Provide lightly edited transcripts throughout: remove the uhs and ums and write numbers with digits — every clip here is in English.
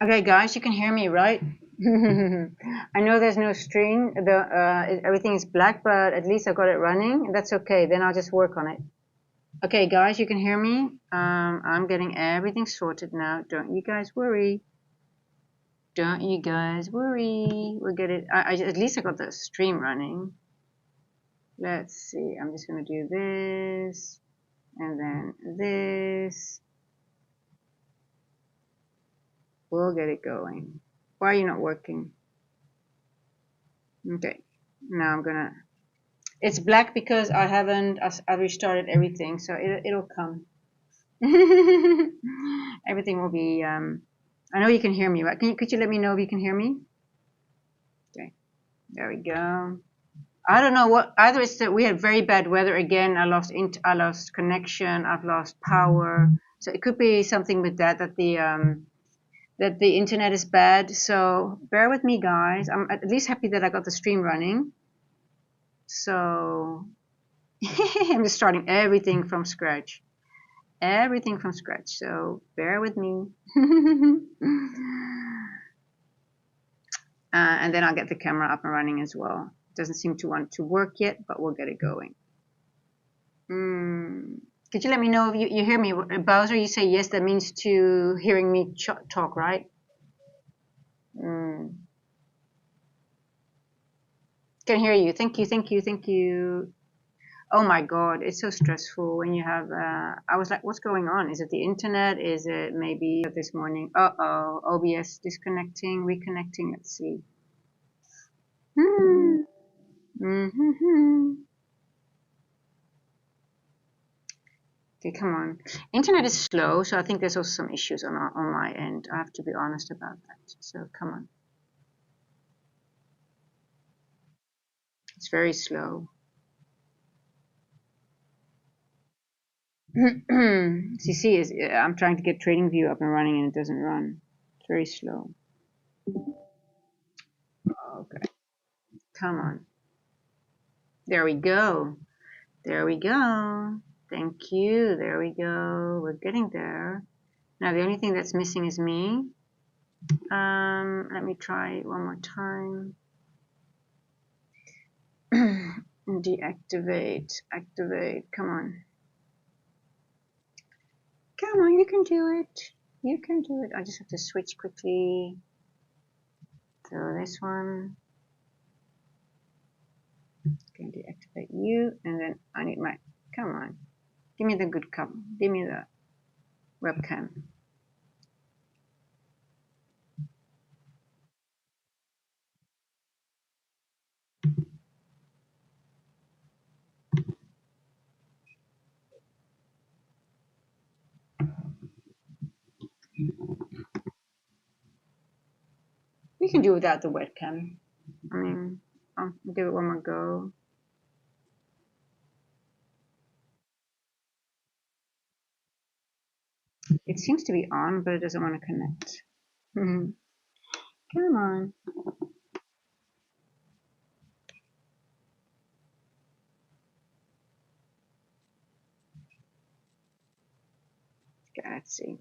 Okay, guys, you can hear me, right? I know there's no stream. Everything is black, but at least I got it running. That's okay. Then I'll just work on it. Okay, guys, you can hear me. I'm getting everything sorted now. Don't you guys worry. Don't you guys worry. We'll get it. At least I got the stream running. Let's see. I'm just gonna do this and then this. We'll get it going. Why are you not working? Okay. Now I'm gonna. It's black because I haven't. I restarted everything, so it'll come. Everything will be. I know you can hear me, right? Could you let me know if you can hear me? Okay. There we go. I don't know what. Either it's that we had very bad weather again. I lost connection. I've lost power. So it could be something with that the internet is bad. So bear with me, guys. I'm at least happy that I got the stream running. So I'm just starting everything from scratch. Everything from scratch. So bear with me. And then I'll get the camera up and running as well. It doesn't seem to want to work yet, but we'll get it going. Could you let me know if you hear me? Bowser, you say yes, that means to hearing me talk, right? Can hear you. Thank you, thank you, thank you. Oh my God, it's so stressful when you have, I was like, what's going on? Is it the internet? Is it maybe this morning? Uh-oh, OBS disconnecting, reconnecting, let's see. Okay, come on. Internet is slow, so I think there's also some issues on my end. I have to be honest about that. So come on. It's very slow. CC is, I'm trying to get TradingView up and running and it doesn't run. It's very slow. Okay. Come on. There we go. There we go. Thank you. There we go. We're getting there. Now the only thing that's missing is me. Let me try it one more time. Deactivate. Activate. Come on. Come on, you can do it. You can do it. I just have to switch quickly to this one. Can deactivate you, and then I need my. Come on, give me the good cup. Give me the webcam. We can do without the webcam. I mean, I'll give it one more go. It seems to be on, but it doesn't want to connect. Come on. Okay, let's see.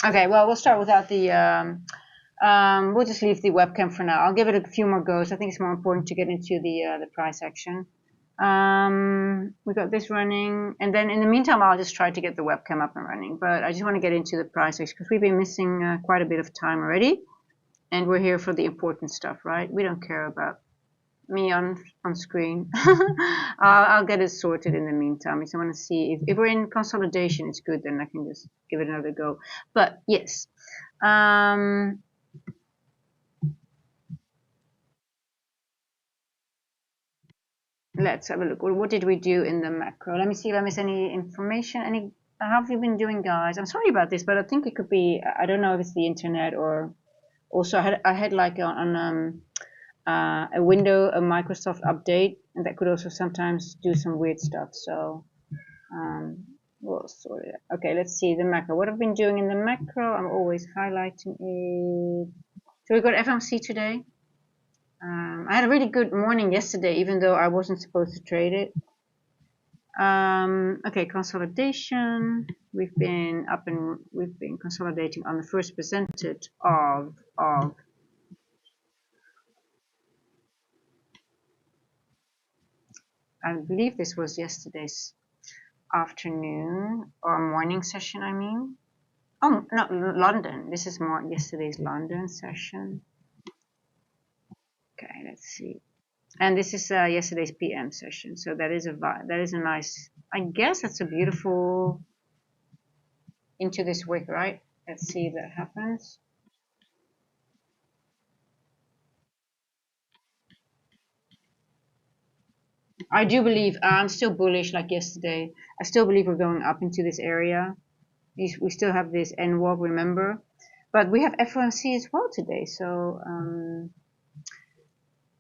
Okay, well, we'll start without the. We'll just leave the webcam for now. I'll give it a few more goes. I think it's more important to get into the price action. We got this running, and then in the meantime, I'll just try to get the webcam up and running. But I just want to get into the price action because we've been missing quite a bit of time already, and we're here for the important stuff, right? We don't care about me on screen. I'll get it sorted in the meantime. If I want to see if we're in consolidation, it's good. Then I can just give it another go. But yes. Let's have a look. Well, what did we do in the macro? Let me see if I miss any information. How have you been doing, guys? I'm sorry about this, but I think it could be. I don't know if it's the internet or also I had like on a window, a Microsoft update, and that could also sometimes do some weird stuff. So we'll sort it out. Okay, let's see the macro. What I've been doing in the macro, I'm always highlighting it. So we got FMC today. I had a really good morning yesterday, even though I wasn't supposed to trade it. Okay, consolidation. We've been consolidating on the first presented of I believe this was yesterday's afternoon or morning session, I mean. Oh, no, London. This is more yesterday's London session. Okay, let's see. And this is yesterday's PM session. So that is a nice, I guess that's a beautiful into this wick, right? Let's see if that happens. I do believe I'm still bullish like yesterday. I still believe we're going up into this area. We still have this N walk, remember, but we have FOMC as well today. So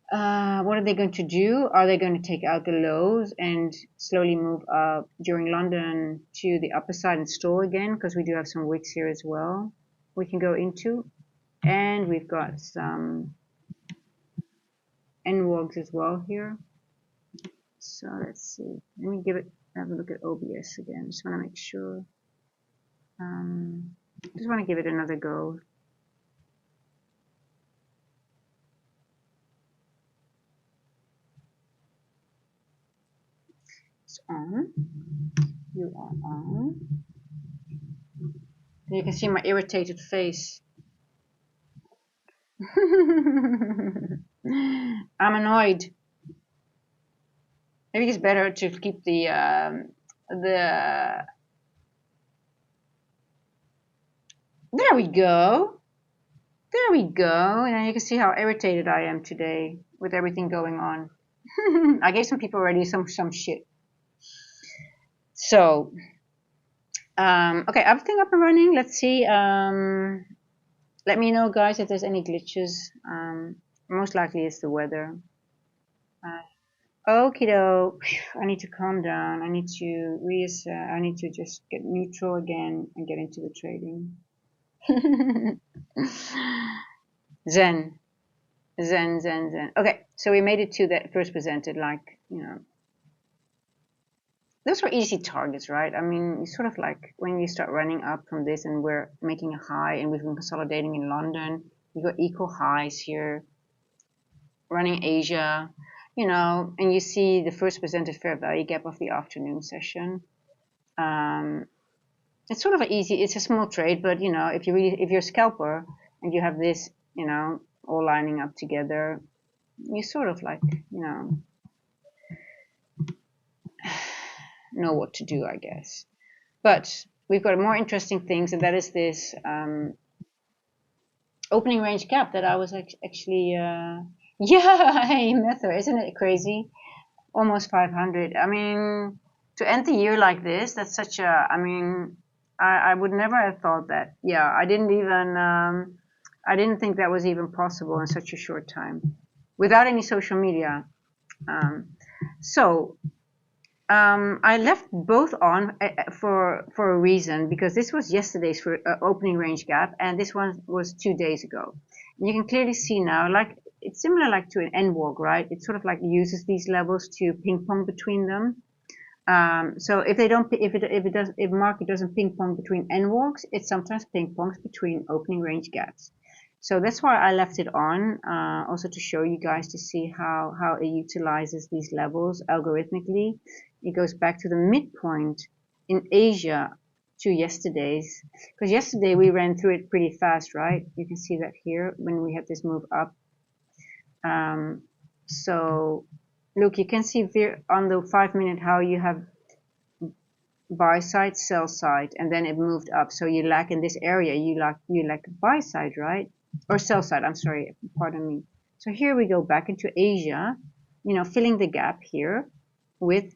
what are they going to do? Are they going to take out the lows and slowly move up during London to the upper side and stall again? Because we do have some wicks here as well we can go into, and we've got some N walks as well here. So let's see. Let me have a look at OBS again. Just want to make sure. Just want to give it another go. It's on. You are on. You can see my irritated face. I'm annoyed. Maybe it's better to keep there we go. There we go. And then you can see how irritated I am today with everything going on. I gave some people already some shit. So, okay, everything up and running. Let's see. Let me know, guys, if there's any glitches. Most likely it's the weather. Okie doke. I need to calm down. I need to reassess. I need to just get neutral again and get into the trading. Zen. Okay, so we made it to that first presented, like, you know. Those were easy targets, right? I mean, it's sort of like when you start running up from this and we're making a high and we've been consolidating in London, we've got equal highs here, running Asia, you know, and you see the first presented fair value gap of the afternoon session. It's sort of it's a small trade, but you know, if you're a scalper and you have this, you know, all lining up together, you sort of like, you know what to do, I guess. But we've got more interesting things, and that is this opening range gap that I was actually, yeah, hey, Mether, isn't it crazy? Almost 500. I mean, to end the year like this, that's such a, I mean, I would never have thought that. Yeah, I didn't think that was even possible in such a short time without any social media. I left both on for a reason, because this was yesterday's opening range gap, and this one was 2 days ago. And you can clearly see now, like, it's similar like to an N walk, right? It sort of like uses these levels to ping pong between them. So if market doesn't ping pong between N walks, it sometimes ping pongs between opening range gaps. So that's why I left it on, also to show you guys to see how it utilizes these levels algorithmically. It goes back to the midpoint in Asia to yesterday's, because yesterday we ran through it pretty fast, right? You can see that here when we had this move up. So look, you can see there on the 5-minute how you have buy side, sell side, and then it moved up. So you lack in this area, you lack buy side, right? Or sell side, I'm sorry, pardon me. So here we go back into Asia, you know, filling the gap here with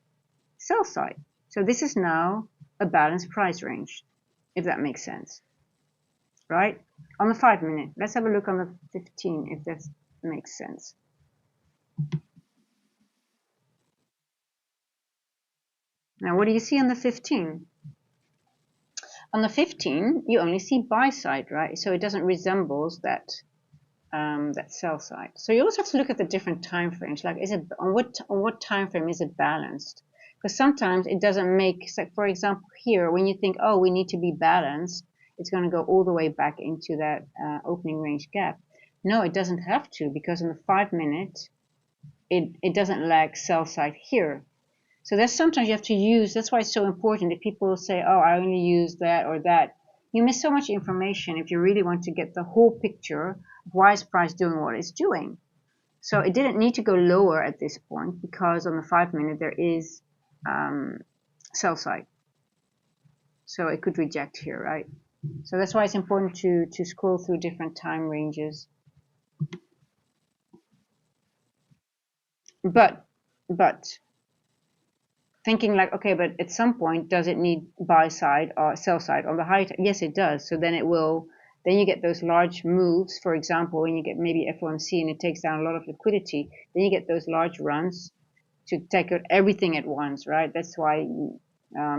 sell side. So this is now a balanced price range, if that makes sense, right? On the 5-minute, let's have a look on the 15 if that makes sense. Now, what do you see on the 15? On the 15, you only see buy side, right? So it doesn't resemble that sell side. So you also have to look at the different time frames. Like, is it on what time frame is it balanced? Because sometimes it doesn't make. So for example, here when you think, oh, we need to be balanced, it's going to go all the way back into that opening range gap. No, it doesn't have to, because in the 5-minute, it doesn't lag sell side here. So that's sometimes you have to use. That's why it's so important. If people say, oh, I only use that or that, you miss so much information if you really want to get the whole picture. Why is price doing what it's doing? So it didn't need to go lower at this point, because on the 5-minute there is sell side. So it could reject here, right? So that's why it's important to scroll through different time ranges. But thinking like, okay, but at some point, does it need buy side or sell side on the high? Yes, it does. So then it will. Then you get those large moves. For example, when you get maybe FOMC and it takes down a lot of liquidity, then you get those large runs to take out everything at once, right? That's why,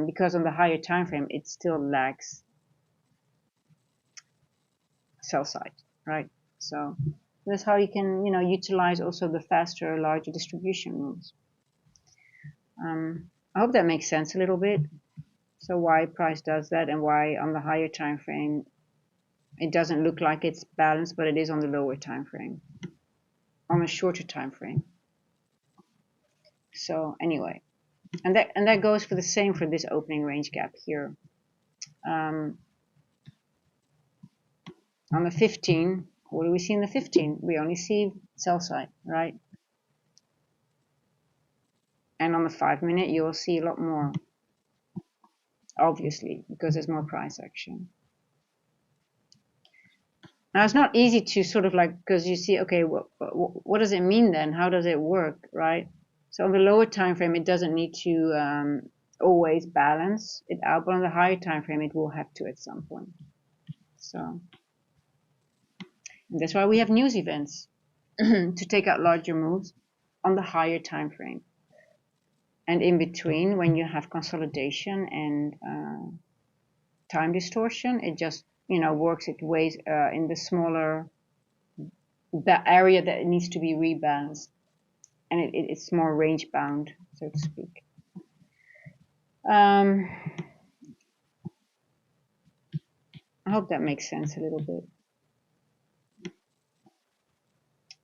because on the higher time frame, it still lacks sell side, right? So that's how you can, utilize also the faster, larger distribution moves. I hope that makes sense a little bit. So why price does that, and why on the higher time frame it doesn't look like it's balanced, but it is on the lower time frame, on a shorter time frame. So anyway, and that goes for the same for this opening range gap here. On the 15, what do we see in the 15? We only see sell side, right? And on the 5-minute, you'll see a lot more, obviously, because there's more price action. Now, it's not easy to sort of like, because you see, okay, what does it mean then? How does it work, right? So on the lower time frame, it doesn't need to always balance it out, but on the higher time frame, it will have to at some point. So that's why we have news events to take out larger moves on the higher time frame. And in between, when you have consolidation and time distortion, it just works its ways in the smaller area that needs to be rebalanced, and it's more range bound, so to speak. I hope that makes sense a little bit.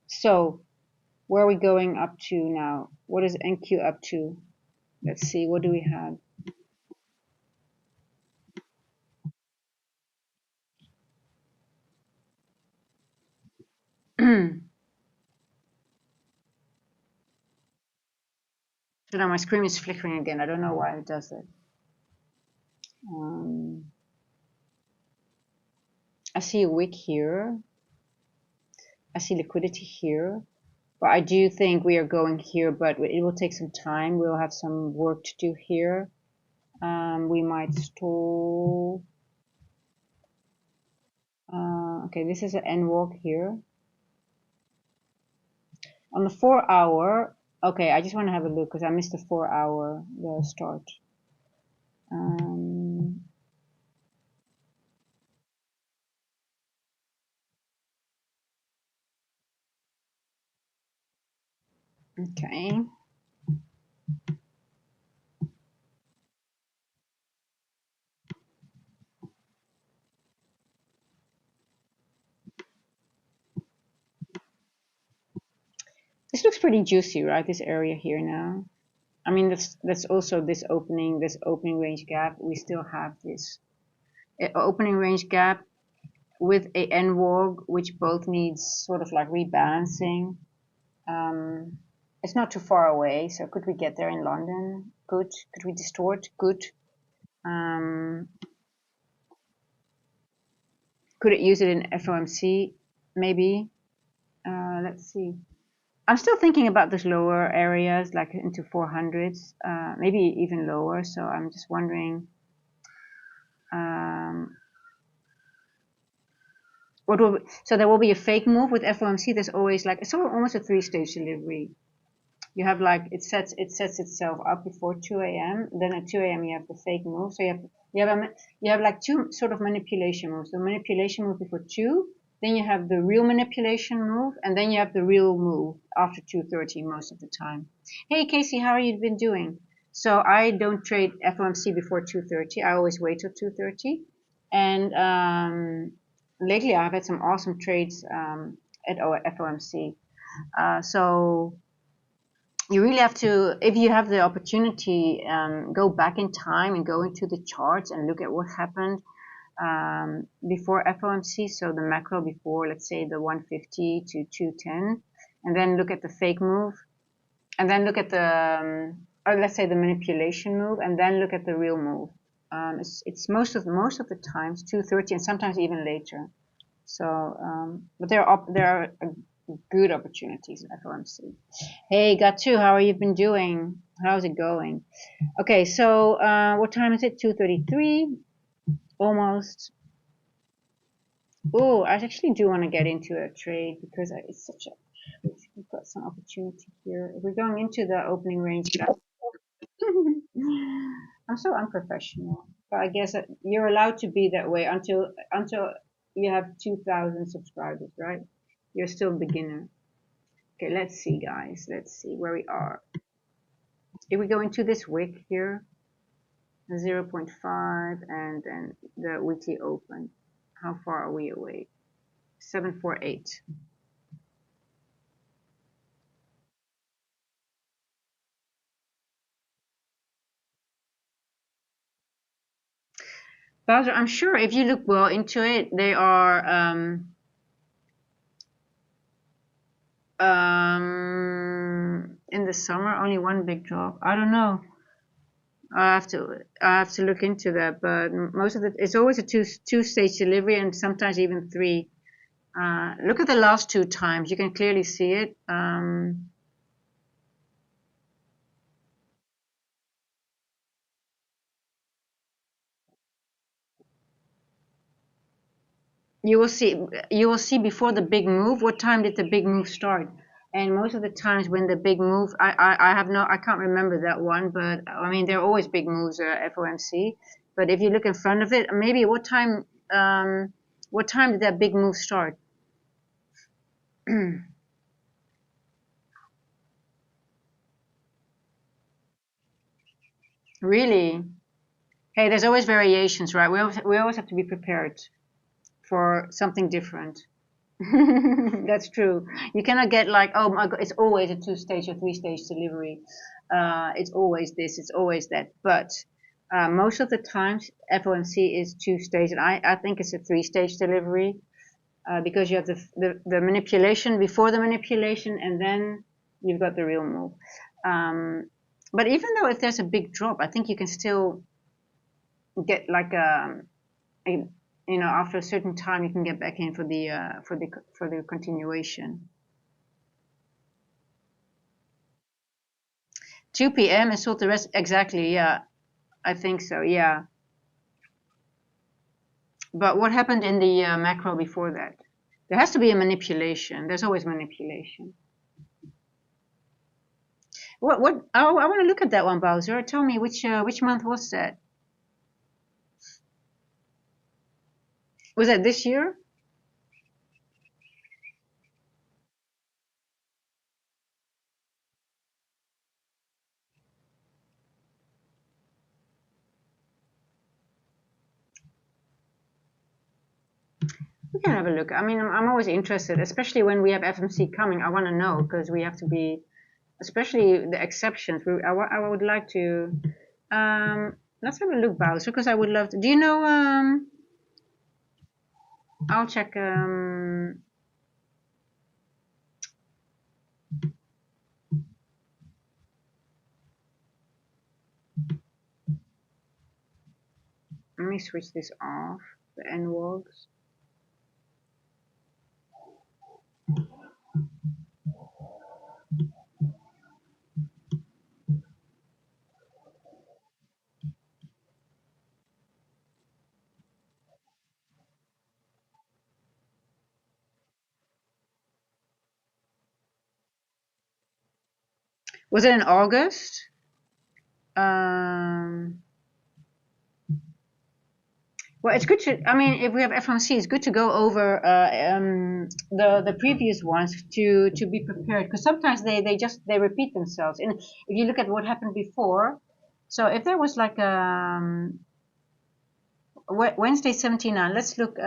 So where are we going up to now? What is NQ up to? Let's see, what do we have? So now my screen is flickering again. I don't know why it does that. I see a wick here. I see liquidity here. But I do think we are going here, but it will take some time. We'll have some work to do here. We might stall. Okay, this is an N walk here. On the 4-hour, okay, I just want to have a look because I missed the 4-hour, the start. Okay. This looks pretty juicy, right? This area here now. I mean, that's also this opening range gap. We still have this opening range gap with a N walk, which both needs sort of like rebalancing. It's not too far away, so could we get there in London? Good. Could we distort? Good. Could it use it in FOMC? Maybe. Let's see. I'm still thinking about those lower areas, like into 400s, maybe even lower. So I'm just wondering So there will be a fake move with FOMC. There's always like, it's almost a three-stage delivery. You have like, it sets itself up before 2 a.m. Then at 2 a.m. you have the fake move. So you have like two sort of manipulation moves. The manipulation move before 2, then you have the real manipulation move, and then you have the real move after 2:30 most of the time. Hey Casey, how are you been doing? So I don't trade FOMC before 2:30. I always wait till 2:30. And lately I've had some awesome trades at FOMC. So you really have to, if you have the opportunity, go back in time and go into the charts and look at what happened before FOMC. So the macro before, let's say, the 150 to 210, and then look at the fake move, and then look at the, or let's say the manipulation move, and then look at the real move. It's most of the times 2:30 and sometimes even later. So, but there are good opportunities in FOMC. Hey, Gatu, how are you been doing? How's it going? Okay, so what time is it? 2:33, almost. Oh, I actually do want to get into a trade because it's such a, we've got some opportunity here. If we're going into the opening range, I'm so unprofessional. But I guess that you're allowed to be that way until you have 2,000 subscribers, right? You're still a beginner. Okay, let's see, guys. Let's see where we are. If we go into this wick here, 0.5, and then the weekly open, how far are we away? 748. Bowser, I'm sure if you look well into it, they are in the summer only one big drop. I don't know. I have to look into that, but most of it's always a two-stage delivery and sometimes even 3. Look at the last 2 times. You can clearly see it. You will see before the big move, what time did the big move start? And most of the times when the big move, I can't remember that one, but I mean, there are always big moves at FOMC. But if you look in front of it, maybe what time did that big move start? Really? Hey, there's always variations, right? We always have to be prepared for something different. That's true. You cannot get like, oh my God, it's always a 2-stage or 3-stage delivery. It's always this, it's always that. But most of the times, FOMC is 2-stage, and I think it's a 3-stage delivery because you have the manipulation before the manipulation, and then you've got the real move. But even though if there's a big drop, I think you can still get like after a certain time you can get back in for the continuation. 2 p.m. and sold the rest exactly. Yeah, I think so. Yeah. But what happened in the macro before that? There has to be a manipulation. There's always manipulation. What? Oh, I want to look at that one, Bowser. Tell me which month was that? Was that this year? We can have a look. I mean, I'm always interested, especially when we have FMC coming. I want to know because we have to be, especially the exceptions. I would like to. Let's have a look, Bowser, because I would love to. Do you know? I'll check. Let me switch this off. The NWOGs. Was it in August? Um, well, it's good to. I mean, if we have FOMC, it's good to go over the previous ones to be prepared, because sometimes they repeat themselves. And if you look at what happened before, so if there was like Wednesday 79, let's look.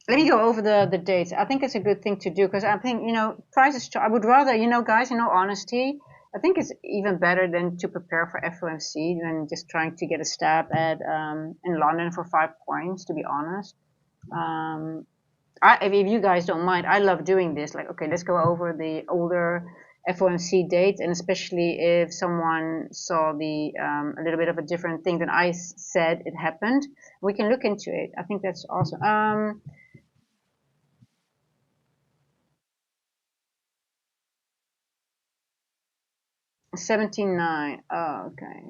Let me go over the dates. I think it's a good thing to do, because I think, prices. I would rather, guys, in all honesty, I think it's even better than to prepare for FOMC than just trying to get a stab at in London for 5 points. To be honest, if you guys don't mind, I love doing this. Like, okay, let's go over the older FOMC dates, and especially if someone saw the a little bit of a different thing than I said it happened, we can look into it. I think that's awesome. 79. Oh, okay.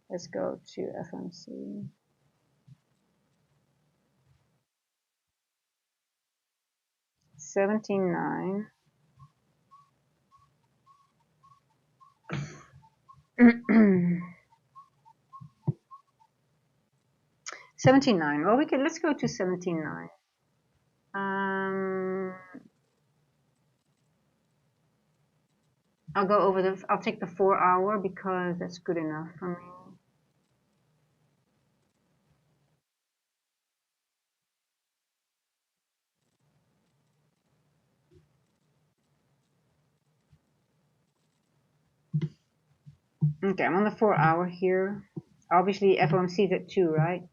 Let's go to FMC. 79. 79. Well, let's go to 79. Um, I'll take the 4 hour because that's good enough for me. Okay, I'm on the 4 hour here. Obviously, FOMC is at 2, right?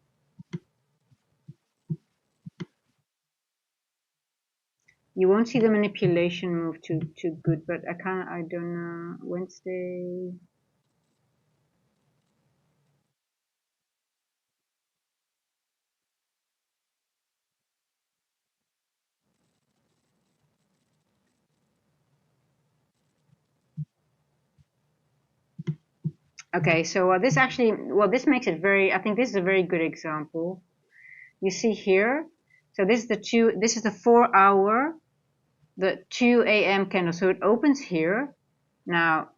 You won't see the manipulation move too good, but I don't know. Wednesday. Okay, so this makes it I think this is a very good example. You see here, so this is the 4 hour, the 2 a.m. candle. So it opens here. Now,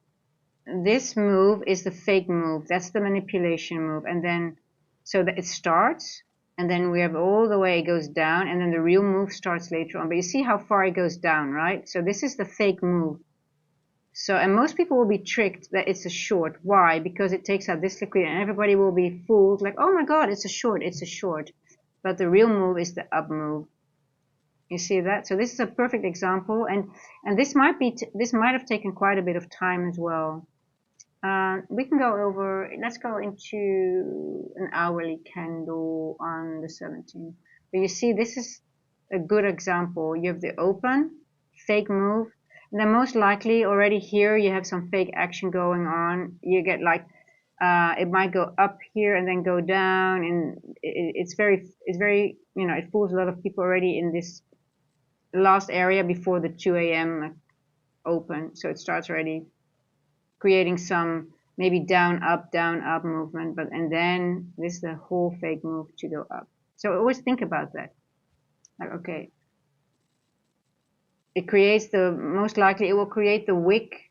this move is the fake move. That's the manipulation move. And then, so that it starts, and then we have all the way it goes down, and then the real move starts later on. But you see how far it goes down, right? So this is the fake move. So, and most people will be tricked that it's a short. Why? Because it takes out this liquidity, and everybody will be fooled, like, oh my God, it's a short, it's a short. But the real move is the up move. You see that? So this is a perfect example, and this might have taken quite a bit of time as well. We can go over. Let's go into an hourly candle on the 17th. But you see, this is a good example. You have the open, fake move, and then most likely already here you have some fake action going on. You get like it might go up here and then go down, and it's very it fools a lot of people already in this last area before the 2 a.m. open. So it starts already creating some maybe down up movement, and then this is the whole fake move to go up. So always think about that. Like, okay, it creates most likely it will create the wick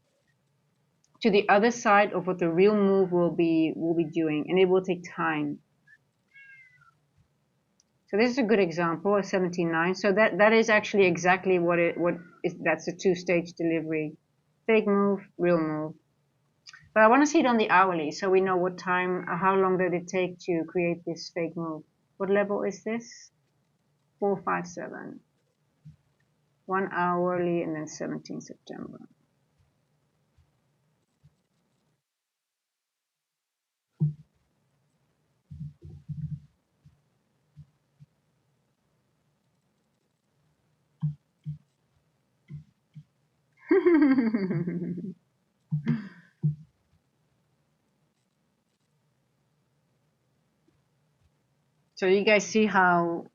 to the other side of what the real move will be doing, and it will take time. So this is a good example of 79. So that is actually exactly that's a two-stage delivery. Fake move, real move. But I want to see it on the hourly, so we know what time, how long did it take to create this fake move. What level is this? 457. 1 hourly, and then 17 September. So you guys see how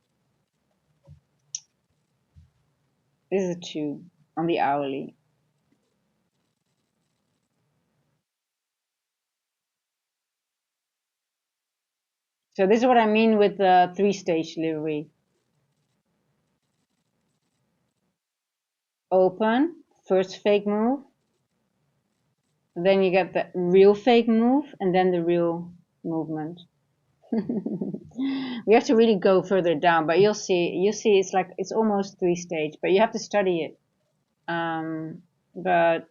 this is a 2 on the hourly. So this is what I mean with the three-stage delivery. Open, first fake move, then you get the real fake move, and then the real movement. We have to really go further down, but you'll see it's like it's almost three-stage, but you have to study it. But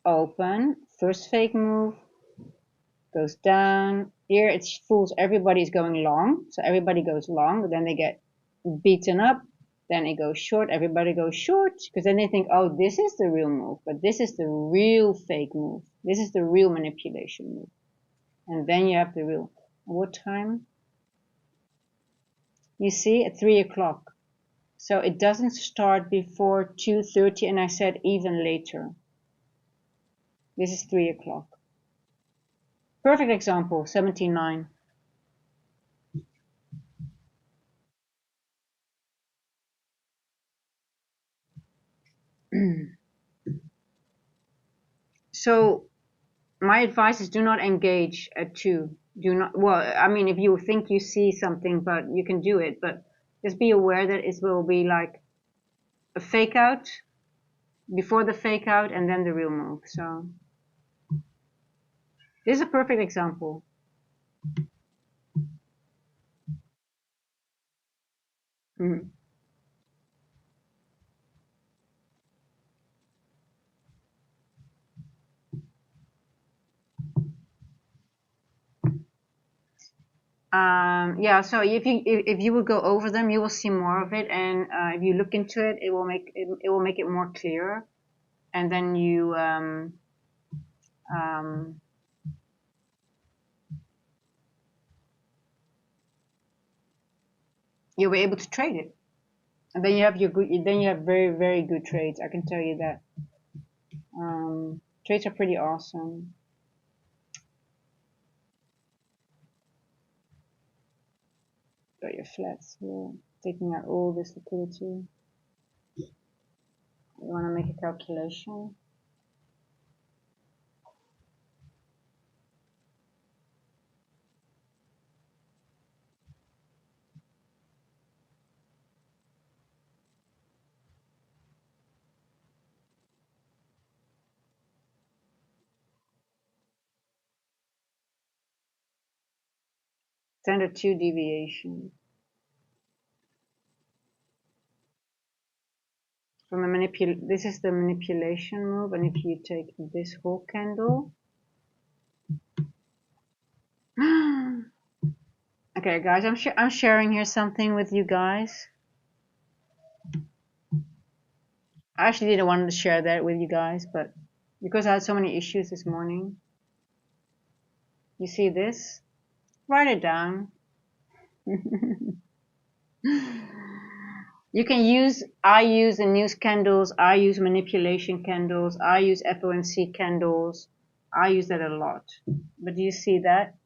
open, first fake move, goes down. Here it fools everybody's going long, so everybody goes long, then they get beaten up, then it goes short, everybody goes short, because then they think, oh, this is the real move, but this is the real fake move. This is the real manipulation move. And then you have the real, what time? You see, at 3 o'clock. So it doesn't start before 2:30, and I said even later. This is 3 o'clock. Perfect example, 79. So my advice is do not engage at 2. Do not, well, I mean, if you think you see something, but you can do it, but just be aware that it will be like a fake out, before the fake out, and then the real move. So this is a perfect example. Mm. Yeah, so if you will go over them, you will see more of it, and if you look into it, it will make it more clear, and then you'll be able to trade it, and then you have very, very good trades. I can tell you that. Trades are pretty awesome. Got your flats here, taking out all this liquidity. You want to make a calculation. Standard 2 deviation. This is the manipulation move, and if you take this whole candle, okay, guys, I'm sharing here something with you guys. I actually didn't want to share that with you guys, but because I had so many issues this morning. You see this? Write it down. You can use, I use the news candles, I use manipulation candles, I use FOMC candles. I use that a lot. But do you see that?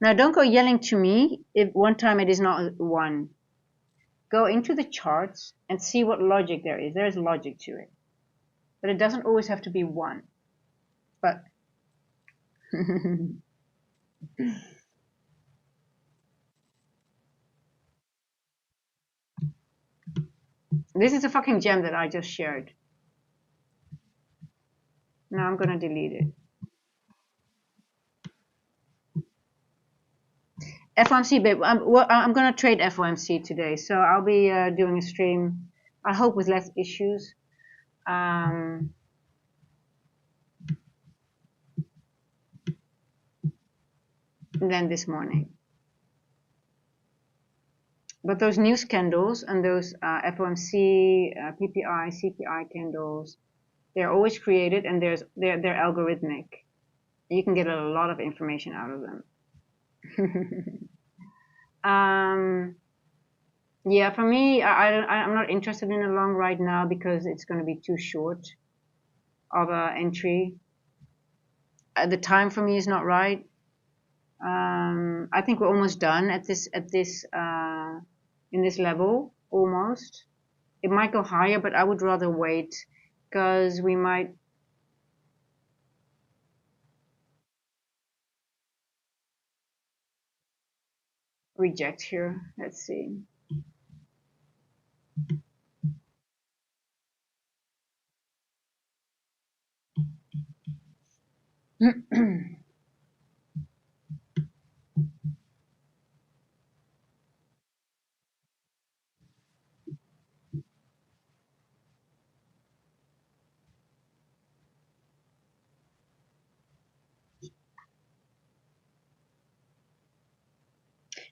Now don't go yelling to me if one time it is not 1. Go into the charts and see what logic there is. There is logic to it. But it doesn't always have to be 1. But this is a fucking gem that I just shared. Now I'm gonna delete it. FOMC, babe. I'm gonna trade FOMC today, so I'll be doing a stream. I hope with less issues. Than this morning. But those news candles and those FOMC, PPI, CPI candles, they're always created, and they're algorithmic. You can get a lot of information out of them. Yeah, for me, I'm not interested in a long right now because it's going to be too short of an entry. The time for me is not right. I think we're almost done at this in this level, almost. It might go higher, but I would rather wait because we might reject here. Let's see.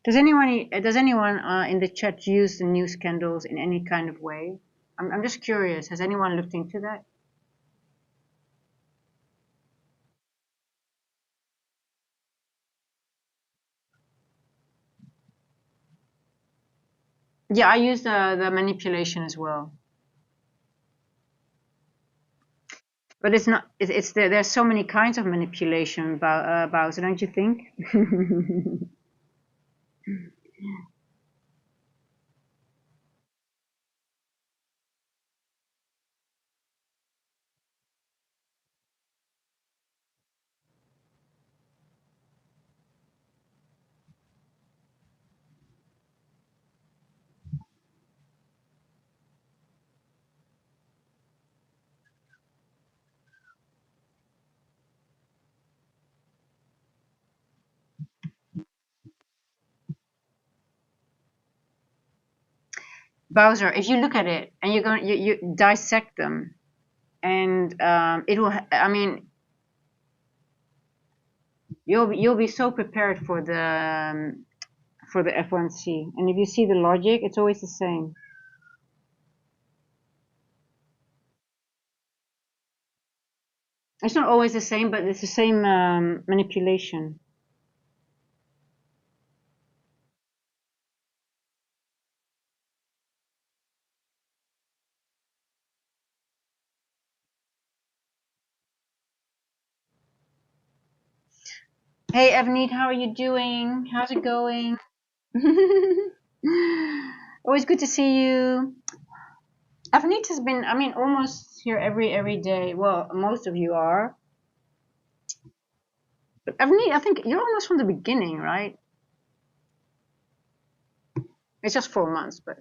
Does anyone in the chat use the news candles in any kind of way? I'm just curious. Has anyone looked into that? Yeah, I use the manipulation as well. But it's not. It's there. There's so many kinds of manipulation about Bowser, don't you think? Bowser, if you look at it and you dissect them, and it will. I mean, you'll be so prepared for the F1C, and if you see the logic, it's always the same. It's not always the same, but it's the same manipulation. Hey, Evneet, how are you doing? How's it going? Always good to see you. Evneet has been, I mean, almost here every day. Well, most of you are. But Evneet, I think you're almost from the beginning, right? It's just 4 months, but.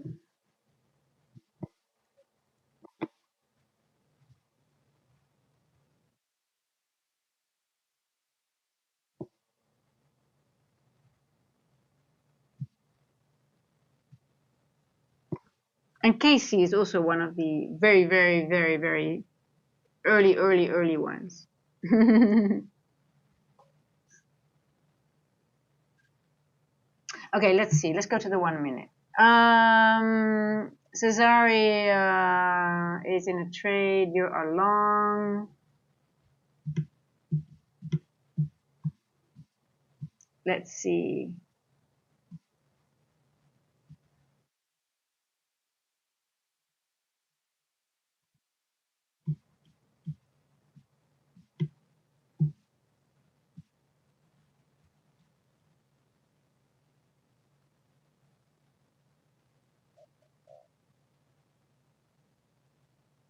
And Casey is also one of the very, very, very, very early ones. Okay, let's see. Let's go to the 1 minute. Cesare is in a trade. You are long. Let's see.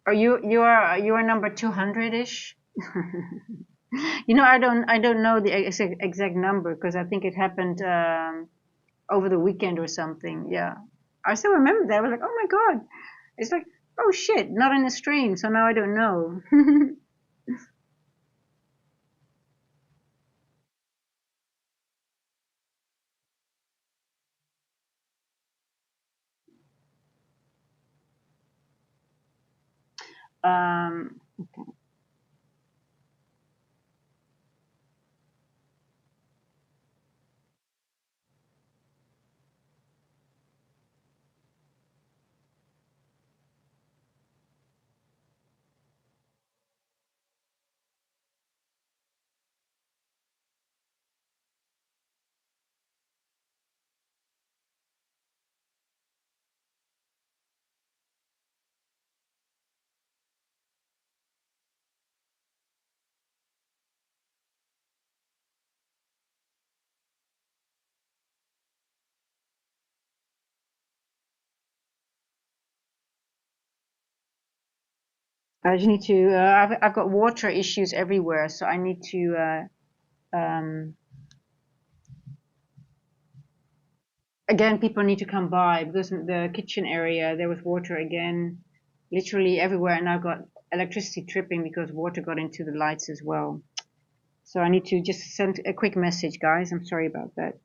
Are you are number 200-ish? I don't know the exact number because I think it happened over the weekend or something. Yeah, I still remember that. I was like, oh my god, it's like, oh shit, not in the stream, so now I don't know. Okay. I just need to. I've got water issues everywhere, so I need to. Um, again, people need to come by because the kitchen area, there was water again, literally everywhere. And I got electricity tripping because water got into the lights as well. So I need to just send a quick message, guys. I'm sorry about that.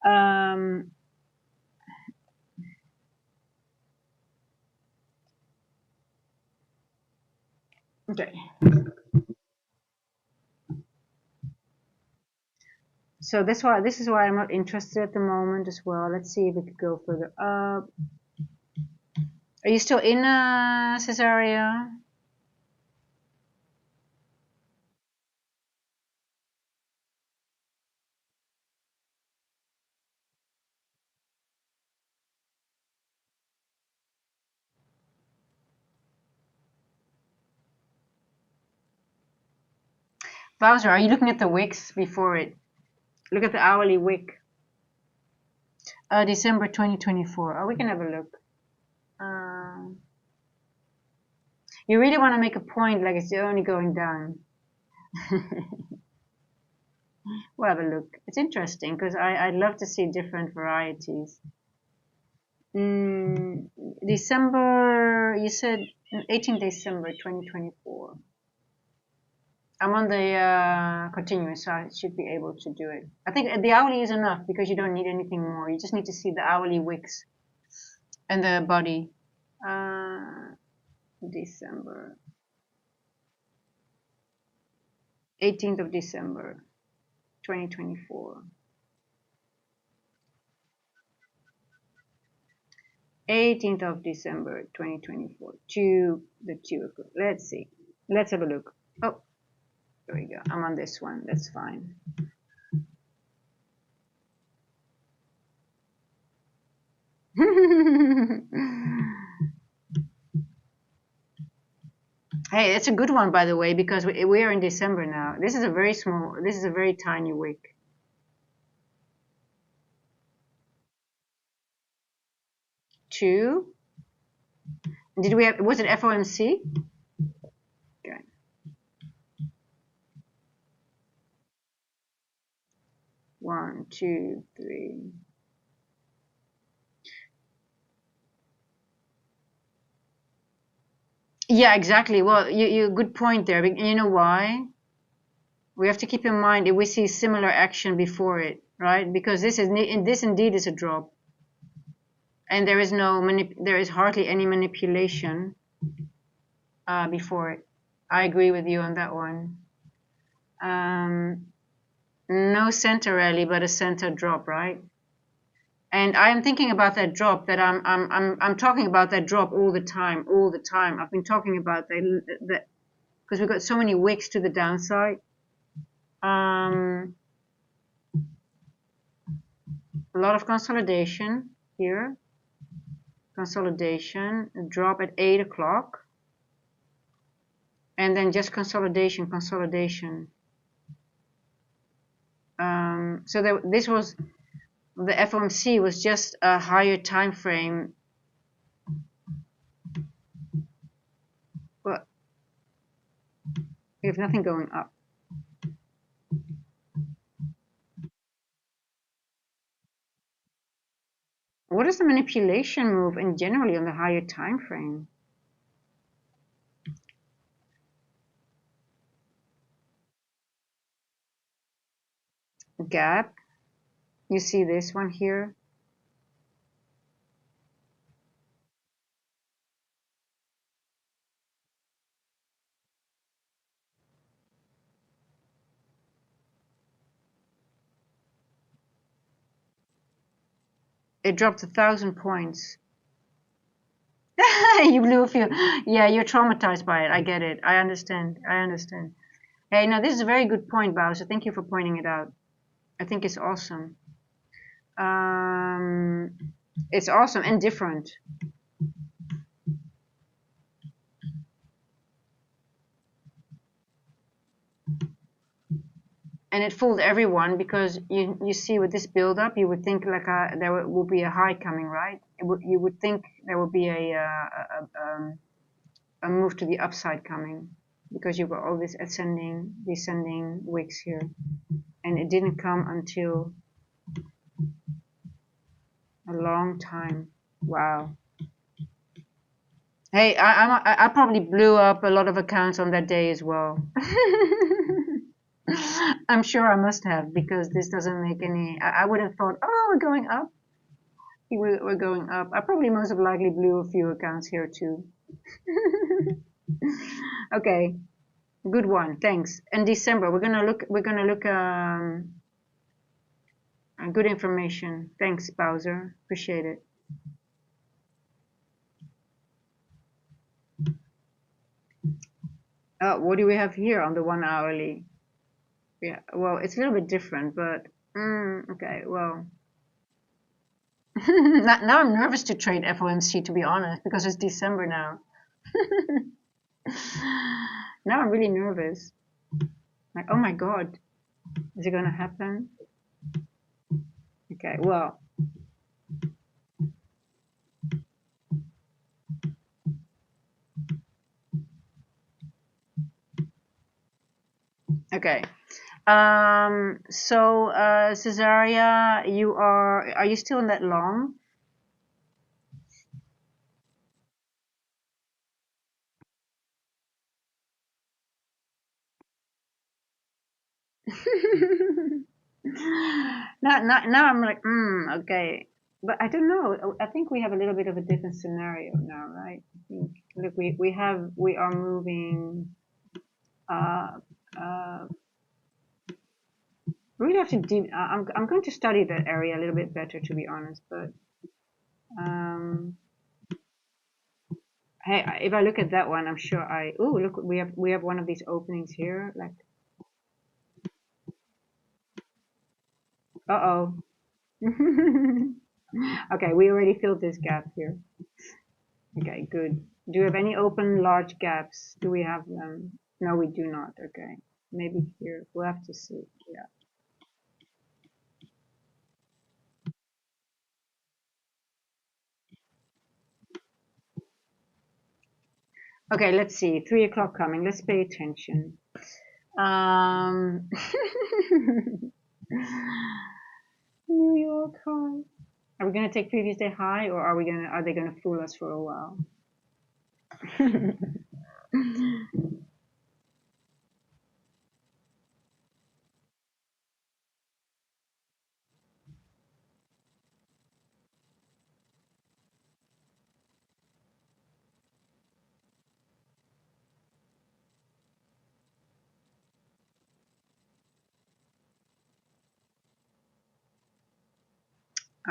Um, okay. So this is why I'm not interested at the moment as well. Let's see if we could go further up. Are you still in Caesarea? Bowser, are you looking at the wicks before it? Look at the hourly wick. December 2024. Oh, we can have a look. You really want to make a point like it's only going down. We'll have a look. It's interesting because I'd love to see different varieties. December, you said 18 December 2024. I'm on the continuous, so I should be able to do it. I think the hourly is enough because you don't need anything more. You just need to see the hourly wicks and the body. December. 18th of December 2024. 18th of December 2024 to the 2 o'clock. Let's see. Let's have a look. Oh, there we go. I'm on this one. That's fine. Hey, it's a good one, by the way, because we are in December now. This is a very small, this is a very tiny wick. Two. Did we have, was it FOMC? Okay. One, two, three. Yeah, exactly. Well, you good point there. You know why? We have to keep in mind if we see similar action before it, right? Because this indeed is a drop, and there is there is hardly any manipulation before it. I agree with you on that one. No center rally, but a center drop, right? And I am thinking about that drop. That I'm talking about that drop all the time, all the time. I've been talking about that because we've got so many wicks to the downside. A lot of consolidation here. Consolidation, drop at 8 o'clock. And then just consolidation. So this was, the FOMC was just a higher time frame. But we have nothing going up. What is the manipulation move and generally on the higher time frame? Gap. You see this one here? It dropped 1,000 points. You blew a few. Yeah, you're traumatized by it. I get it. I understand. Hey, now this is a very good point, Bao, so thank you for pointing it out. I think it's awesome. It's awesome and different. And it fooled everyone because you see with this build up, you would think like there will be a high coming, right? You would think there would be a move to the upside coming because you've got all this ascending, descending wicks here, and it didn't come until a long time. Wow. Hey, I probably blew up a lot of accounts on that day as well. I'm sure I must have because this doesn't make any. I would have thought, oh, we're going up. We're going up. I probably most have likely blew a few accounts here too. Okay, good one. Thanks. And December, we're gonna look. We're gonna look. Good information. Thanks, Bowser. Appreciate it. What do we have here on the 1 hourly? Yeah, well, it's a little bit different, but okay, well. Now I'm nervous to trade FOMC, to be honest, because it's December now. Now I'm really nervous. Like, oh my God, is it gonna happen? Okay, well. Okay. So, Cesaria, are you still in that long? Now I'm like, okay. But I don't know. I think we have a little bit of a different scenario now, right? I think, look, we are moving, uh, uh, we really have to I'm going to study that area a little bit better, to be honest, but, um, hey, if I look at that one, I'm sure oh, look, we have one of these openings here, like, uh-oh. Okay, we already filled this gap here. Okay, good. Do we have any open large gaps? Do we have them? No, we do not. Okay, maybe here. We'll have to see. Yeah. Okay, let's see. 3 o'clock coming. Let's pay attention. Um, New York high. Are we gonna take previous day high, or are they gonna fool us for a while?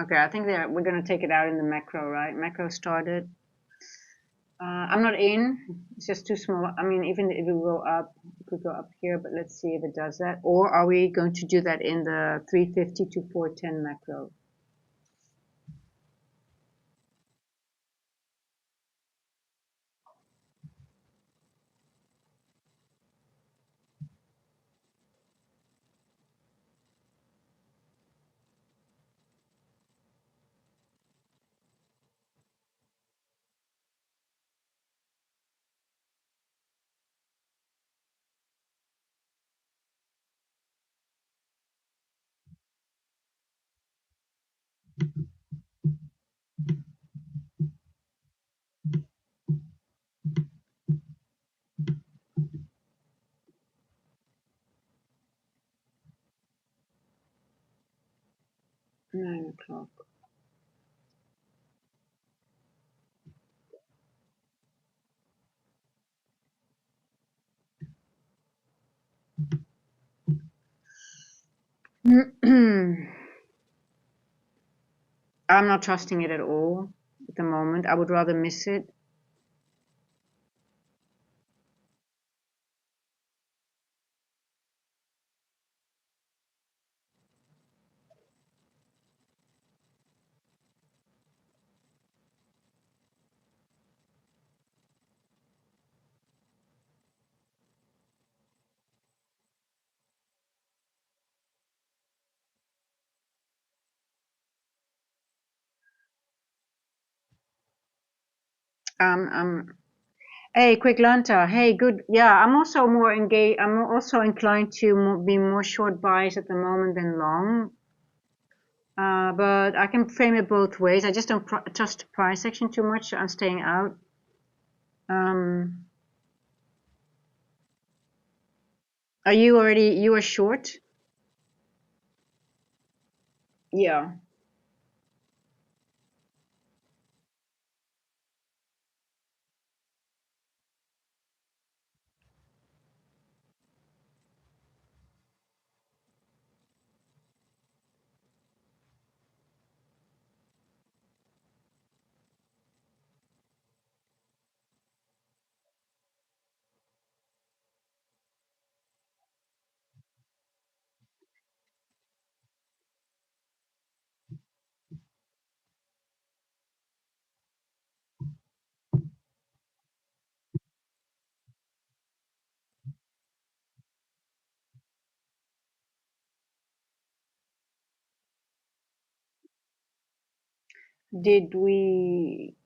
Okay, I think we're gonna take it out in the macro, right? Macro started. I'm not in. It's just too small. I mean, even if it will go up, it could go up here, but let's see if it does that. Or are we going to do that in the 350 to 410 macro? — 9 o'clock. I'm not trusting it at all at the moment. I would rather miss it. Um, Hey, quick Lanta. Hey, good. Yeah, I'm also more engaged. I'm also inclined to be more short buys at the moment than long. But I can frame it both ways. I just don't trust the price action too much. So I'm staying out. Um, are you already? You are short? Yeah. Did we?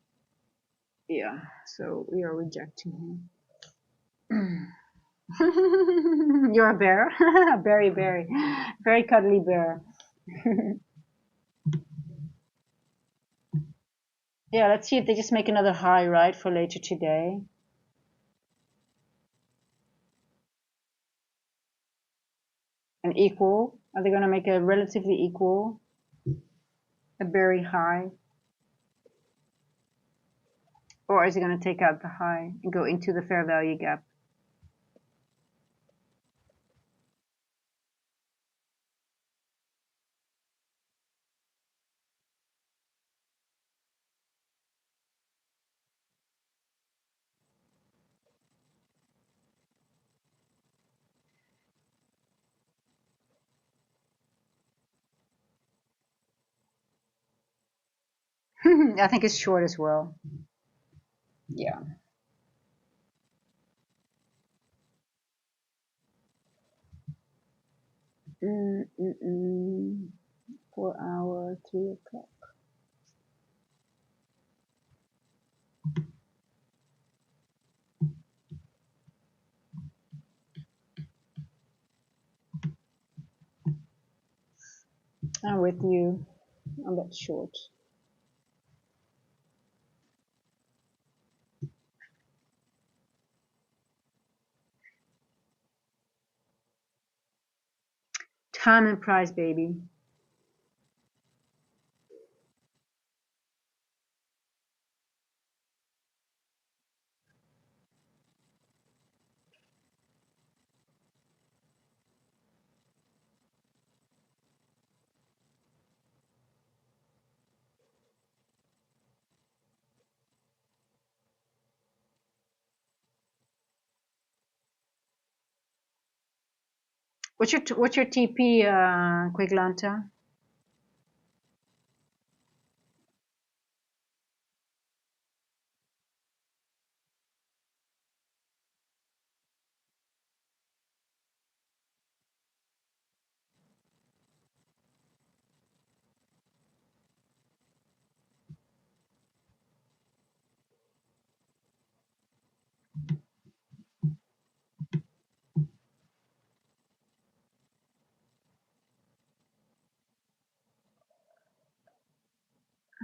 Yeah. So we are rejecting him. You're a bear. Very cuddly bear. Yeah, let's see if they just make another high, right, for later today. An equal. Are they going to make a relatively equal, a very high? Or is it going to take out the high and go into the fair value gap? I think it's short as well. Yeah. Mm, mm, mm. 4 hour, 3 o'clock. I'm with you on that short. Time and price, baby. What's your TP, Quiglanta?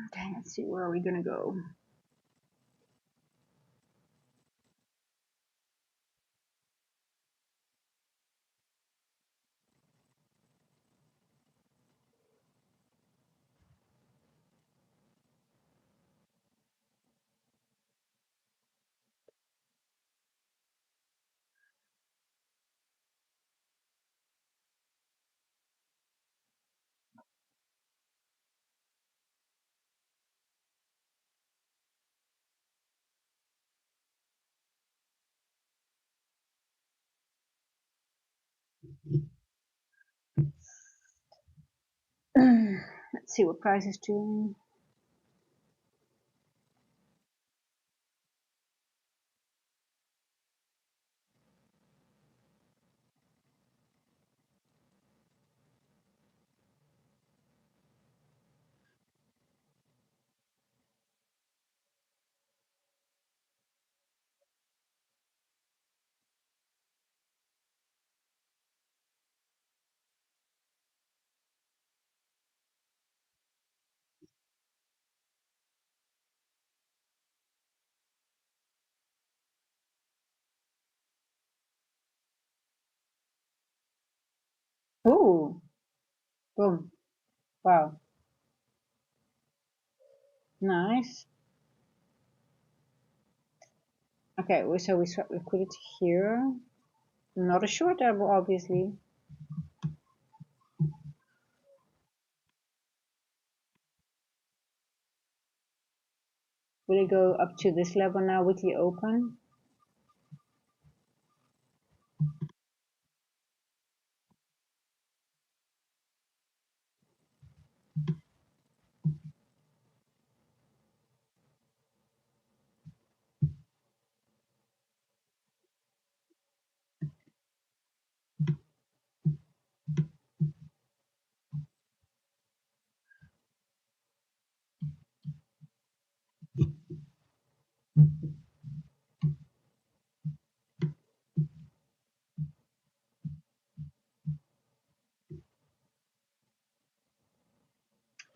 Okay, let's see, where are we gonna go? Let's see what price is doing. Ooh, boom. Wow. Nice. Okay, so we swap liquidity here. Not a short double, obviously. Will it go up to this level now, weekly open?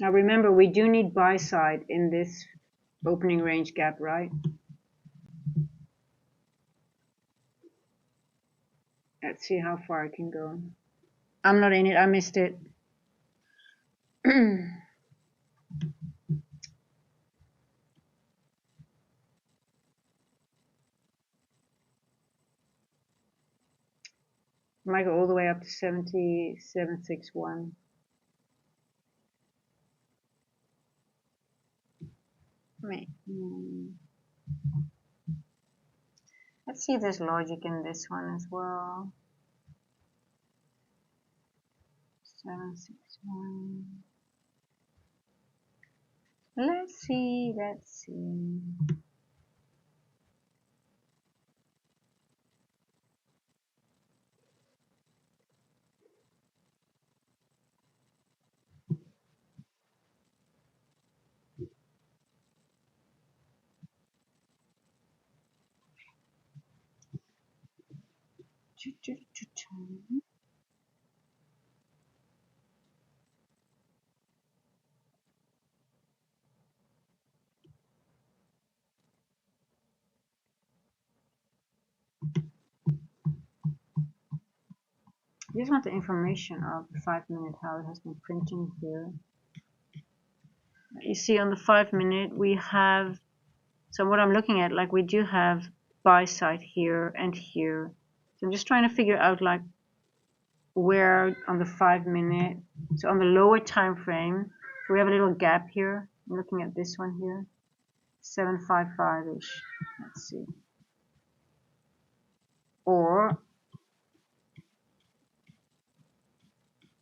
Now remember, we do need buy side in this opening range gap, right? Let's see how far I can go. I'm not in it, I missed it. Might go all the way up to 7761. Let's see if there's logic in this one as well. 761. Let's see. Just want the information of the 5-minute, how it has been printing here. You see on the 5-minute we have, so what I'm looking at, like we do have buy side here and here. So I'm just trying to figure out like where on the 5-minute, so on the lower time frame, so we have a little gap here. I'm looking at this one here, 755-ish. Let's see. Or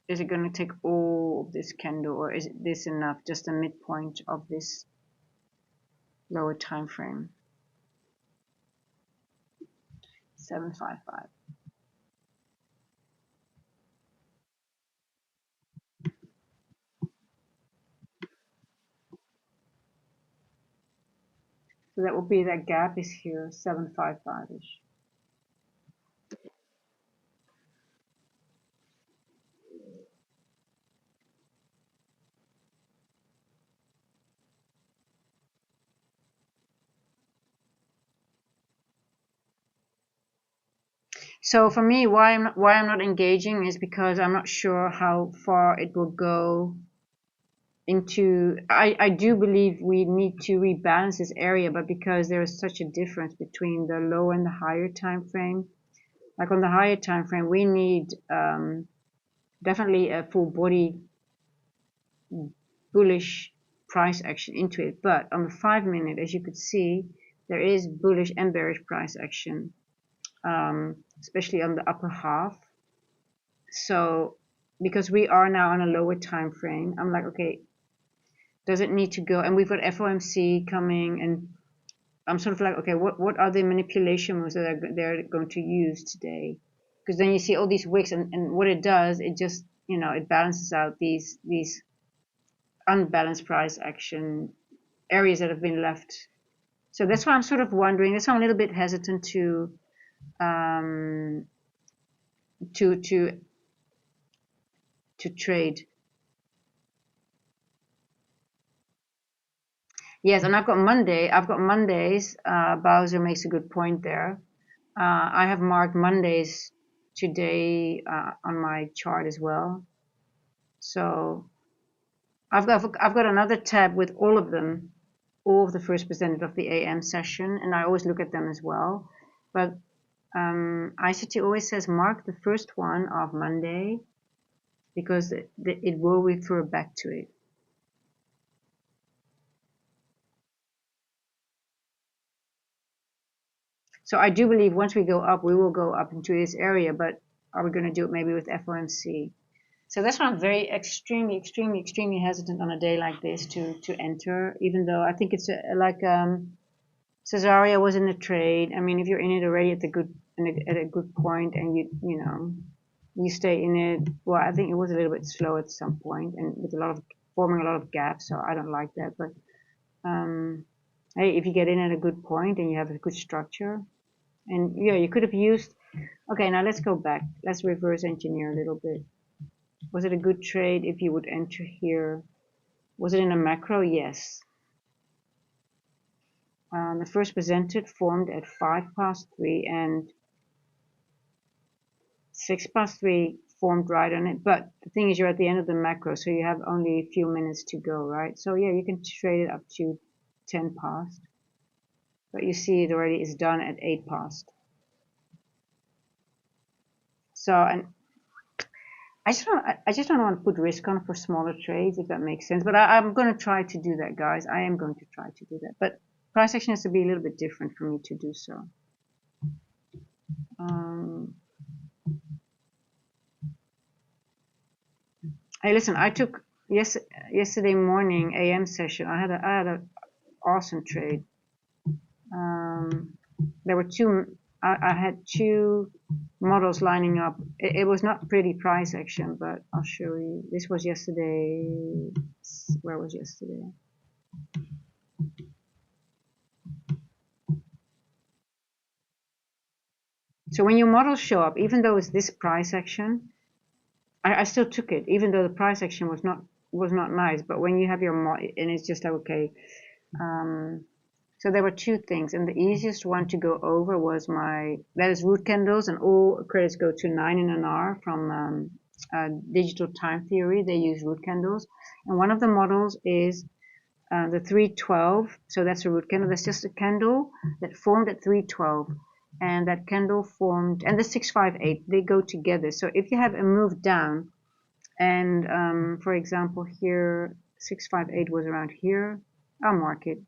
is it going to take all of this candle, or is this enough, just a midpoint of this lower time frame? 755. So that will be, that gap is here, 755-ish. So for me, why I'm not engaging is because I'm not sure how far it will go into. I do believe we need to rebalance this area, but because there is such a difference between the low and the higher time frame, like on the higher time frame, we need definitely a full body bullish price action into it. But on the 5-minute, as you could see, there is bullish and bearish price action, especially on the upper half. So because we are now on a lower time frame, I'm like, okay, does it need to go? And we've got FOMC coming, and I'm sort of like, okay, what are the manipulation moves that they're going to use today? Because then you see all these wicks, and what it does, it just, it balances out these unbalanced price action areas that have been left. So that's why I'm sort of wondering. That's why I'm a little bit hesitant to trade. Yes, and I've got Mondays. Bowser makes a good point there. I have marked Mondays today on my chart as well. So I've got another tab with all of them, all of the first presented of the AM session, and I always look at them as well. But ICT always says mark the first one of Monday because it will refer back to it. So I do believe once we go up, we will go up into this area, but are we going to do it maybe with FOMC? So that's why I'm very extremely hesitant on a day like this to enter, even though I think it's like Cesaria was in the trade. I mean, if you're in it already at a good point and you stay in it, well, I think it was a little bit slow at some point and with forming a lot of gaps, so I don't like that. But hey, if you get in at a good point and you have a good structure, and yeah, you could have used. Okay, now let's go back. Let's reverse engineer a little bit. Was it a good trade if you would enter here? Was it in a macro? Yes. The first presented formed at 3:05 and 3:06 formed right on it. But the thing is, you're at the end of the macro, so you have only a few minutes to go, right? So yeah, you can trade it up to 10:00. But you see it already is done at 8:00. So, and I just don't want to put risk on for smaller trades, if that makes sense. But I'm going to try to do that, guys. I am going to try to do that. But price action has to be a little bit different for me to do so. Hey, listen, I took yesterday morning AM session. I had an awesome trade. There were I had two models lining up. It was not pretty price action, but I'll show you. This was yesterday. Where was yesterday? So when your models show up, even though it's this price action, I still took it, even though the price action was not nice. But when you have your and it's just like, okay. So there were two things, and the easiest one to go over was that is root candles, and all credits go to 9NR from digital time theory. They use root candles, and one of the models is the 312. So that's a root candle. That's just a candle that formed at 312, and that candle formed, and the 658. They go together. So if you have a move down, and for example here 658 was around here, I'll mark it.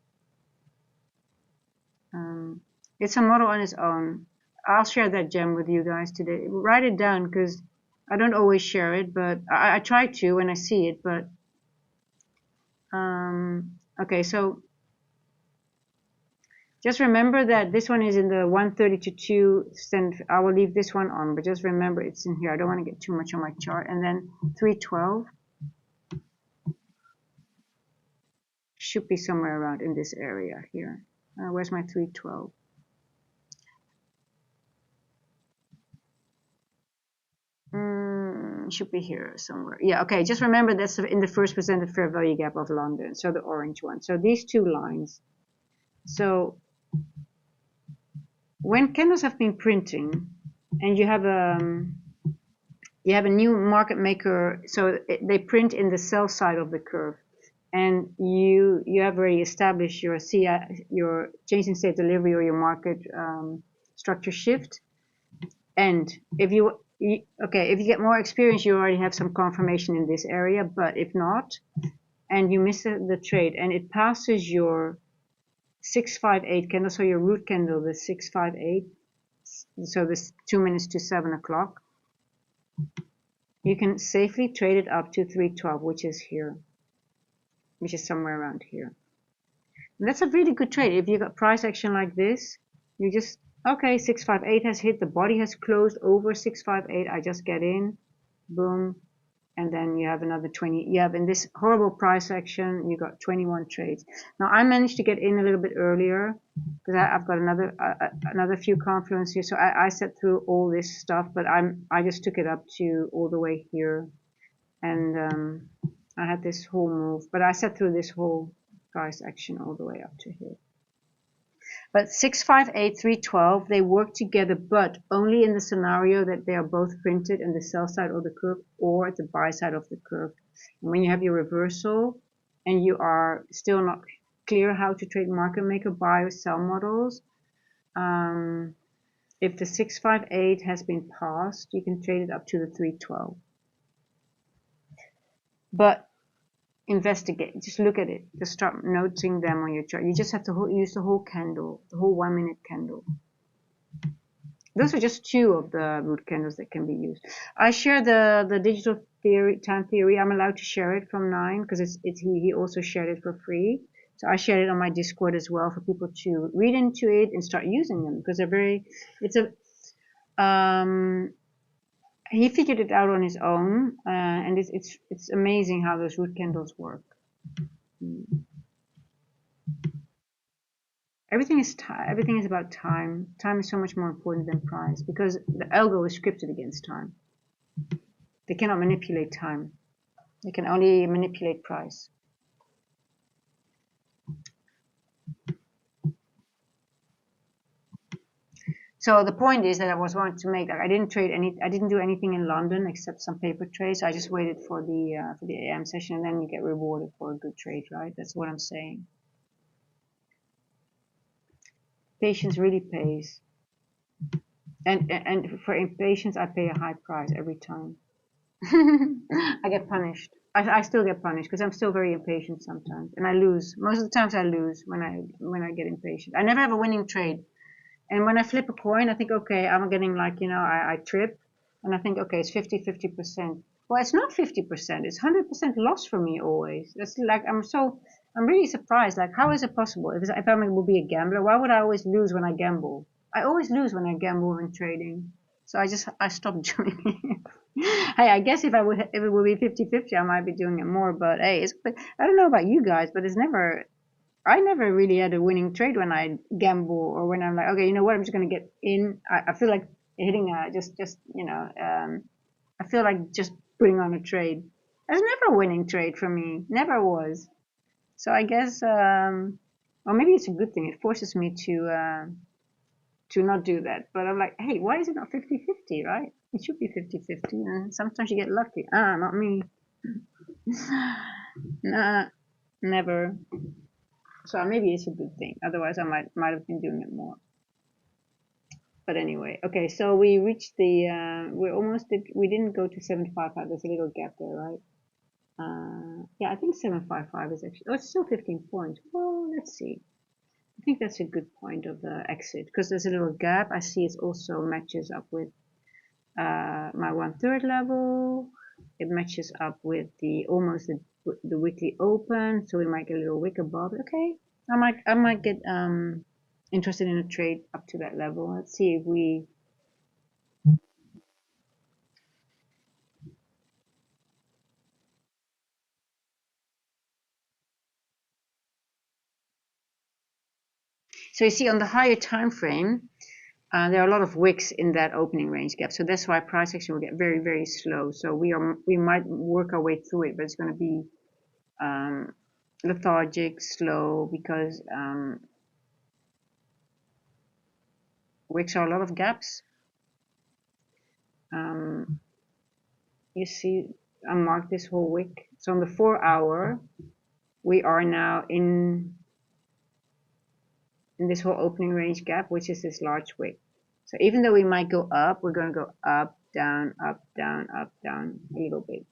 It's a model on its own. I'll share that gem with you guys today. Write it down because I don't always share it, but I try to when I see it. But okay, so just remember that this one is in the 130 to 2 standard. I will leave this one on, but just remember it's in here. I don't want to get too much on my chart. And then 312 should be somewhere around in this area here. Where's my 312? Should be here somewhere. Yeah, okay, just remember that's in the first presented fair value gap of London, so the orange one. So these two lines. So when candles have been printing and you have a new market maker, so they print in the sell side of the curve, and you have already established your your change in state delivery or your market structure shift. And if you get more experience, you already have some confirmation in this area. But if not, and you miss the trade and it passes your 658 candle, so your root candle, the 658, so this 2 minutes to 7 o'clock, you can safely trade it up to 312, which is here, which is somewhere around here. And that's a really good trade. If you got price action like this, you just, okay, 658 has hit, the body has closed over 658, I just get in, boom, and then you have another 20. You have in this horrible price action, you got 21 trades. Now I managed to get in a little bit earlier because I've got another few confluence here. So I set through all this stuff, but I just took it up to all the way here, and I had this whole move, but I set through this whole price action all the way up to here. But 658, 312, they work together, but only in the scenario that they are both printed in the sell side of the curve or at the buy side of the curve. And when you have your reversal and you are still not clear how to trade market maker buy or sell models, if the 658 has been passed, you can trade it up to the 312. But investigate, just look at it, just start noting them on your chart. You just have to use the whole candle, the whole 1 minute candle. Those are just two of the root candles that can be used. I share the digital theory, time theory. I'm allowed to share it from 9 because he also shared it for free. So I shared it on my Discord as well for people to read into it and start using them because they're very. He figured it out on his own, and it's amazing how those root candles work. Everything is about time. Time is so much more important than price because the algo is scripted against time. They cannot manipulate time. They can only manipulate price. So the point is that I was wanting to make, like, I didn't do anything in London except some paper trades. So I just waited for the AM session, and then you get rewarded for a good trade, right? That's what I'm saying. Patience really pays, and for impatience, I pay a high price every time. I get punished. I still get punished because I'm still very impatient sometimes, and I lose. Most of the times I lose when I get impatient. I never have a winning trade. And when I flip a coin, I think, okay, I'm getting like, I trip, and I think, okay, it's 50%. Well, it's not 50%. It's 100% loss for me always. That's like, I'm really surprised. Like, how is it possible? If I would be a gambler, why would I always lose when I gamble? I always lose when I gamble in trading. So I stopped doing it. Hey, I guess if it would be 50-50, I might be doing it more. But hey, I don't know about you guys, but I never really had a winning trade when I gamble or when I'm like, okay, you know what, I'm just gonna get in. I feel like hitting I feel like just putting on a trade. There's never a winning trade for me, never was. So I guess, or maybe it's a good thing. It forces me to not do that. But I'm like, hey, why is it not 50-50, right? It should be 50-50. And sometimes you get lucky. Not me. Nah, never. So maybe it's a good thing. Otherwise, I might have been doing it more. But anyway, okay. So we reached the. We didn't go to 755. There's a little gap there, right? Yeah, I think 755 is actually. Oh, it's still 15 points. Well, let's see. I think that's a good point of the exit because there's a little gap. I see it also matches up with my 1/3 level. It matches up with almost the weekly open, so we might get a little wick above. Okay, I might get interested in a trade up to that level. Let's see if we. So you see on the higher time frame, there are a lot of wicks in that opening range gap. So that's why price action will get very, very slow. So we might work our way through it, but it's going to be lethargic, slow, because wicks are a lot of gaps. You see, I marked this whole wick. So on the 4-hour, we are now in this whole opening range gap, which is this large wick. So even though we might go up, we're going to go up, down, up, down, a little bit.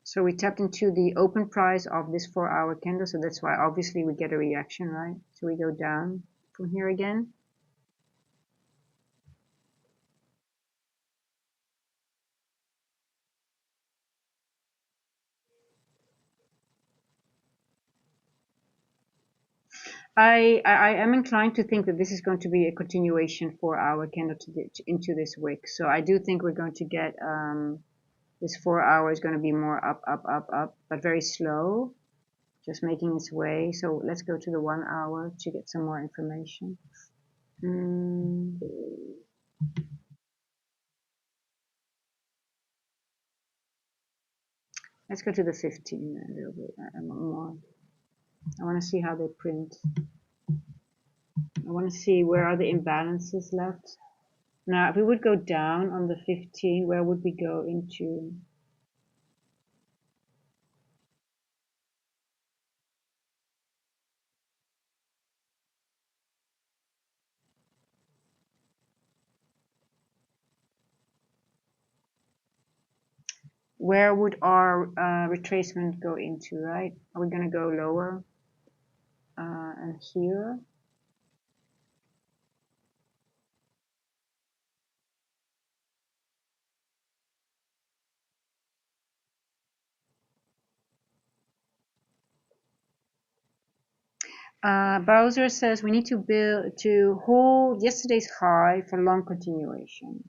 So we tapped into the open price of this 4-hour candle, so that's why obviously we get a reaction, right? So we go down from here again. I am inclined to think that this is going to be a continuation 4-hour candle into this wick. So I do think we're going to get this 4-hour is going to be more up, but very slow, just making its way. So let's go to the 1-hour to get some more information. Let's go to the 15 a little bit more. I want to see how they print. I want to see where are the imbalances left. Now, if we would go down on the 15, where would we go into? Where would our retracement go into, right? Are we going to go lower? And here? Bowser says we need to hold yesterday's high for long continuation.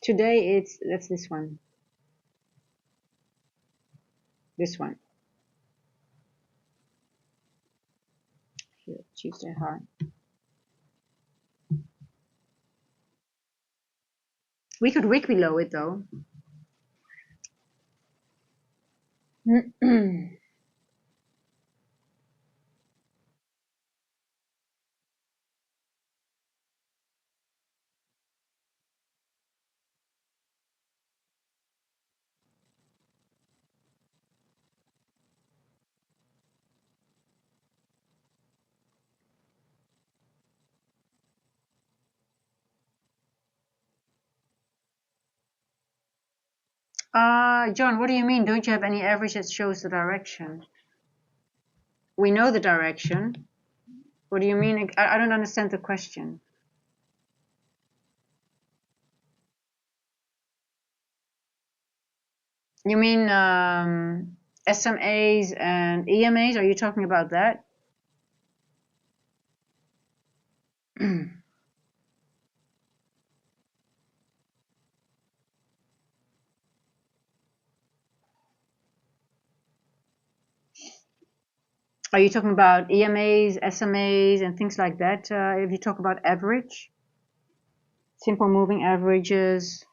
Today that's this one. This one. Here, Tuesday high. We could wick below it though. John, what do you mean? Don't you have any average that shows the direction? We know the direction. What do you mean? I don't understand the question. You mean SMAs and EMAs? Are you talking about that? Are you talking about EMAs, SMAs, and things like that? If you talk about average, simple moving averages.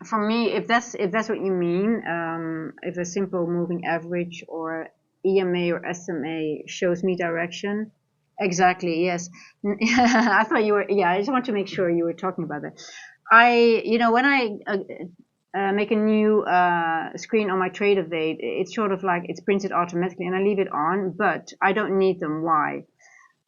For me, if that's what you mean, if a simple moving average or EMA or SMA shows me direction, exactly, yes. I thought you were, yeah, I just want to make sure you were talking about that. When I make a new screen on my trade of date, it's sort of like it's printed automatically and I leave it on, but I don't need them. Why?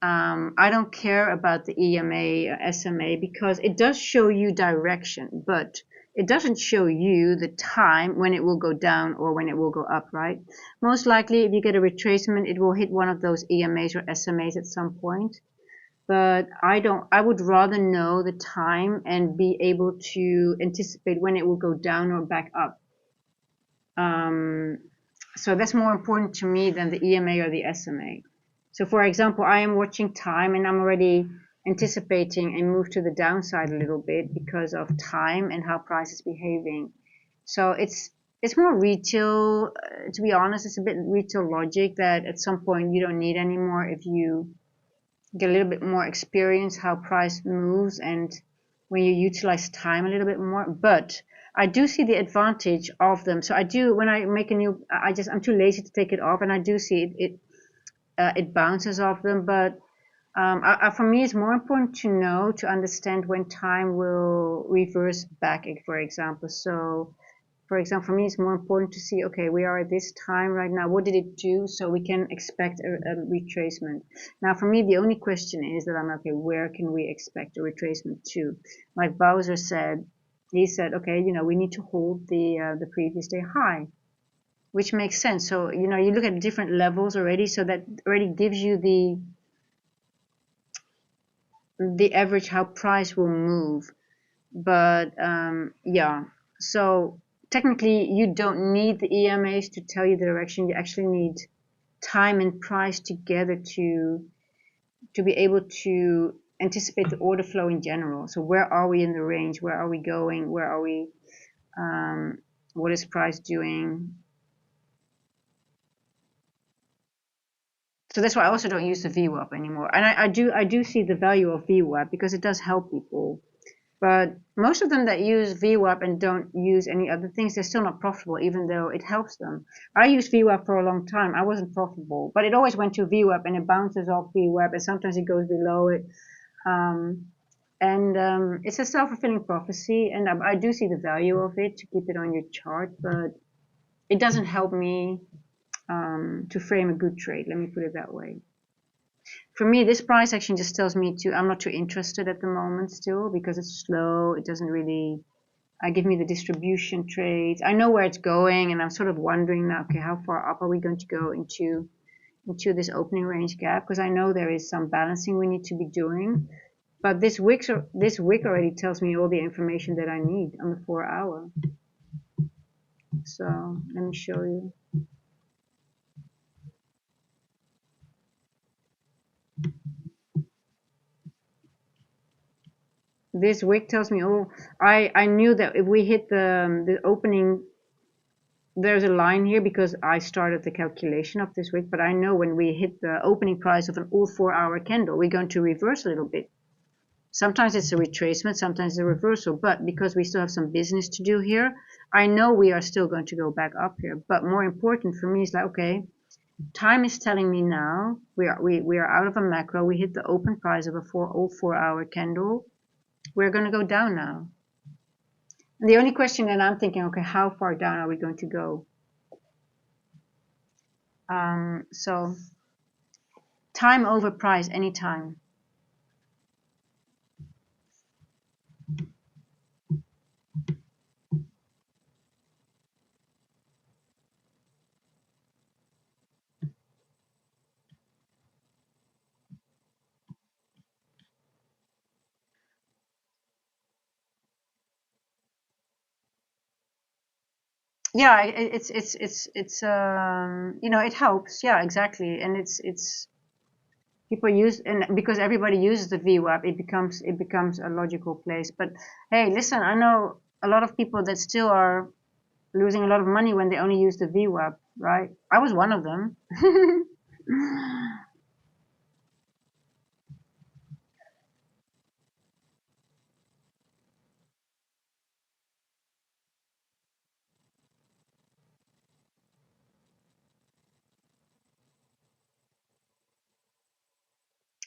I don't care about the EMA or SMA because it does show you direction, but it doesn't show you the time when it will go down or when it will go up, right? Most likely, if you get a retracement, it will hit one of those EMAs or SMAs at some point. But I would rather know the time and be able to anticipate when it will go down or back up. So that's more important to me than the EMA or the SMA. So for example, I am watching time and I'm already anticipating a move to the downside a little bit because of time and how price is behaving. So it's more retail, to be honest, it's a bit retail logic that at some point you don't need anymore if you get a little bit more experience how price moves and when you utilize time a little bit more. But I do see the advantage of them. So I do, when I make a new, I'm too lazy to take it off, and I do see it bounces off them. But for me, it's more important to know, to understand when time will reverse back, for example. So for example, for me, it's more important to see, okay, we are at this time right now. What did it do? So we can expect a retracement. Now, for me, the only question is that I'm okay, where can we expect a retracement to? Like Bowser said, he said, okay, we need to hold the previous day high, which makes sense. So, you look at different levels already, so that already gives you the average how price will move. But yeah, So technically, you don't need the EMAs to tell you the direction. You actually need time and price together to be able to anticipate the order flow in general. So where are we in the range? Where are we going? Where are we? What is price doing? So that's why I also don't use the VWAP anymore. And I do see the value of VWAP because it does help people. But most of them that use VWAP and don't use any other things, they're still not profitable, even though it helps them. I used VWAP for a long time. I wasn't profitable, but it always went to VWAP and it bounces off VWAP and sometimes it goes below it. It's a self-fulfilling prophecy, and I do see the value of it to keep it on your chart, but it doesn't help me to frame a good trade. Let me put it that way. For me, this price action just tells me I'm not too interested at the moment still because it's slow. It doesn't really give me the distribution trades. I know where it's going, and I'm sort of wondering now, okay, how far up are we going to go into this opening range gap? Because I know there is some balancing we need to be doing. But this wick already tells me all the information that I need on the 4 hour. So let me show you. This wick tells me, oh, I knew that if we hit the opening, there's a line here because I started the calculation of this wick, but I know when we hit the opening price of an all 4 hour candle, we're going to reverse a little bit. Sometimes it's a retracement, sometimes it's a reversal, but because we still have some business to do here, I know we are still going to go back up here. But more important for me is like, okay, time is telling me now we are out of a macro. We hit the open price of a all 4 hour candle. We're going to go down now. And the only question that I'm thinking, okay, how far down are we going to go? So time over price anytime. Yeah, it's you know, it helps. Yeah, exactly. And it's people use, and because everybody uses the VWAP, it becomes a logical place. But hey, listen, I know a lot of people that still are losing a lot of money when they only use the VWAP, right? I was one of them.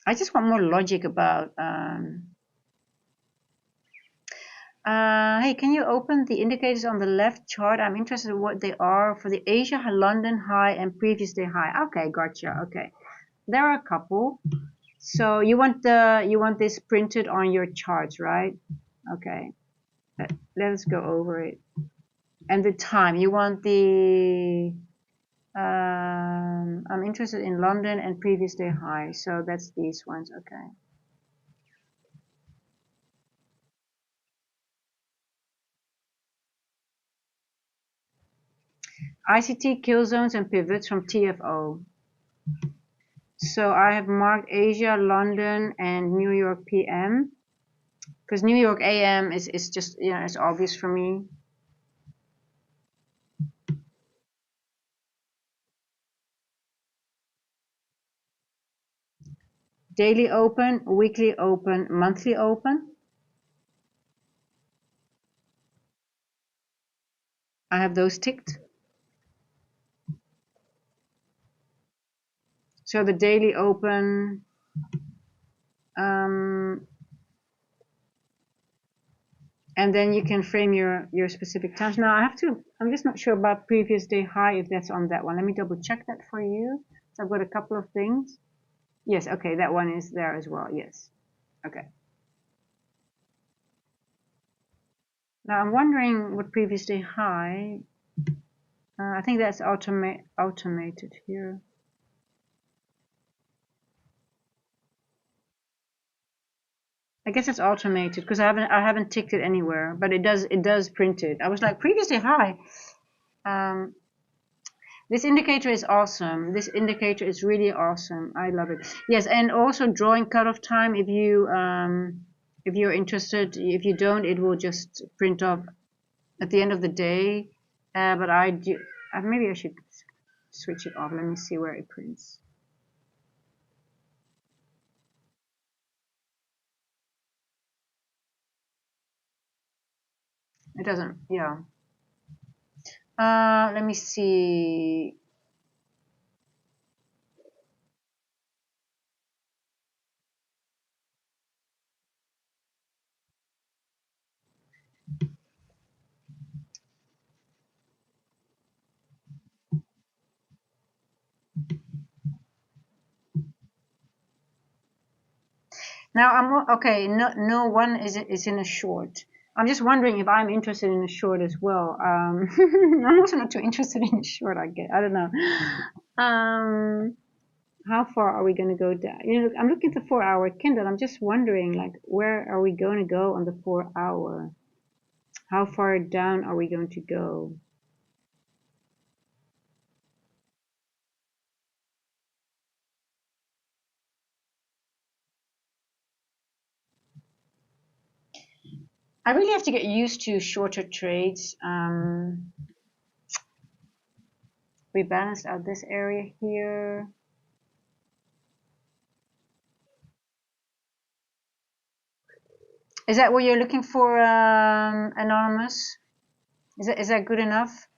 I just want more logic about hey, can you open the indicators on the left chart? I'm interested in what they are for the Asia London high and previous day high. Okay, gotcha. Okay, there are a couple. So you want this printed on your charts, right? Okay, let's go over it. And the time, you want the I'm interested in London and previous day high. So that's these ones. Okay. ICT kill zones and pivots from TFO. So I have marked Asia, London, and New York PM because New York AM is just, you know, it's obvious for me. Daily open, weekly open, monthly open. I have those ticked. So the daily open, and then you can frame your specific times. Now I'm just not sure about previous day high if that's on that one. Let me double check that for you. So I've got a couple of things. Yes, okay, that one is there as well. Yes, okay. Now I'm wondering what previous day high. I think that's automated here. I guess it's automated because I haven't ticked it anywhere, but it does print it. I was like previously high. Um, this indicator is awesome. This indicator is really awesome. I love it. Yes, and also drawing cutoff time. If you're interested, if you don't, it will just print off at the end of the day. But I do. Maybe I should switch it off. Let me see where it prints. It doesn't. Yeah. Let me see. Now I'm okay. No one is in a short. I'm just wondering if I'm interested in a short as well. I'm also not too interested in a short. I guess I don't know. How far are we going to go down? I'm looking at the 4 hour candle. I'm just wondering, like, where are we going to go on the 4 hour? How far down are we going to go? I really have to get used to shorter trades. We balanced out this area here. Is that what you're looking for, Anonymous? Is that good enough?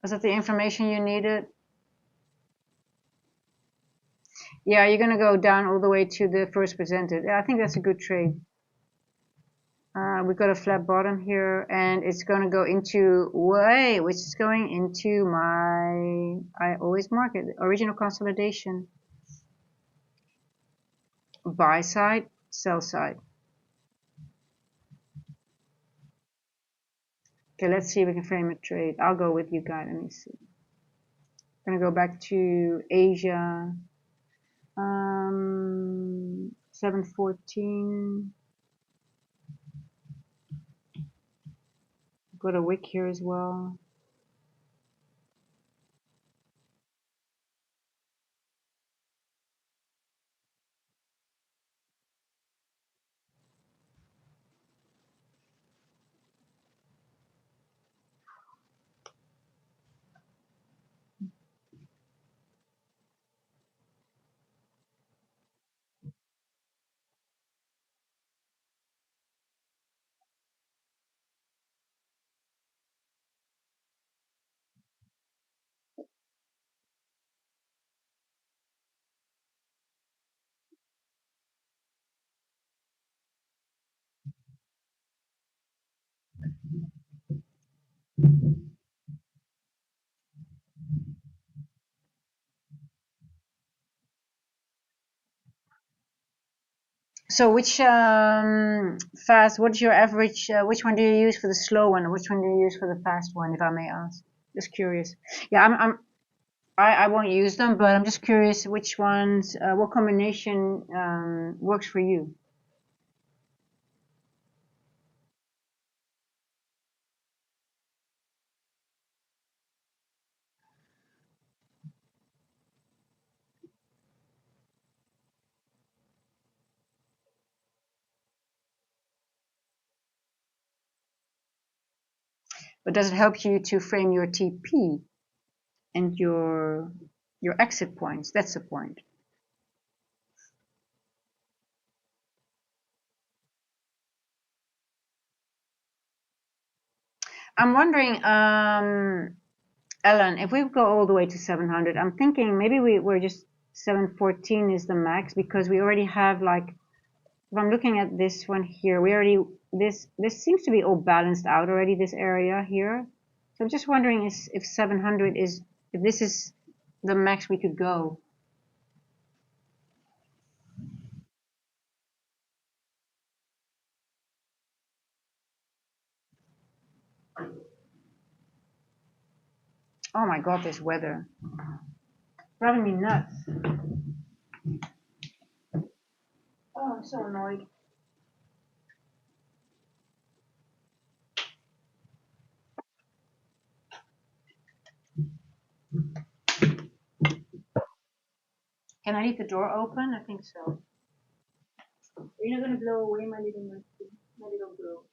Was that the information you needed? Yeah, you're gonna go down all the way to the first presented. Yeah, I think that's a good trade. We've got a flat bottom here, and it's gonna go into which is going into I always mark it, original consolidation. Buy side, sell side. Okay, let's see if we can frame a trade. I'll go with you guys. Let me see. I'm gonna go back to Asia. 714. Got a wick here as well. So which fast? What is your average? Which one do you use for the slow one, or which one do you use for the fast one, if I may ask? Just curious. Yeah, I won't use them, but I'm just curious which ones, what combination works for you. But does it help you to frame your TP and your exit points? That's the point. I'm wondering, Ellen, if we go all the way to 700, I'm thinking maybe we're just 714 is the max because we already have like, if I'm looking at this one here, this seems to be all balanced out already, this area here. So I'm just wondering if 700 if this is the max we could go. Oh my God, this weather. driving me nuts. Oh, I'm so annoyed. Can I leave the door open? I think so. You're not gonna blow away my little girl.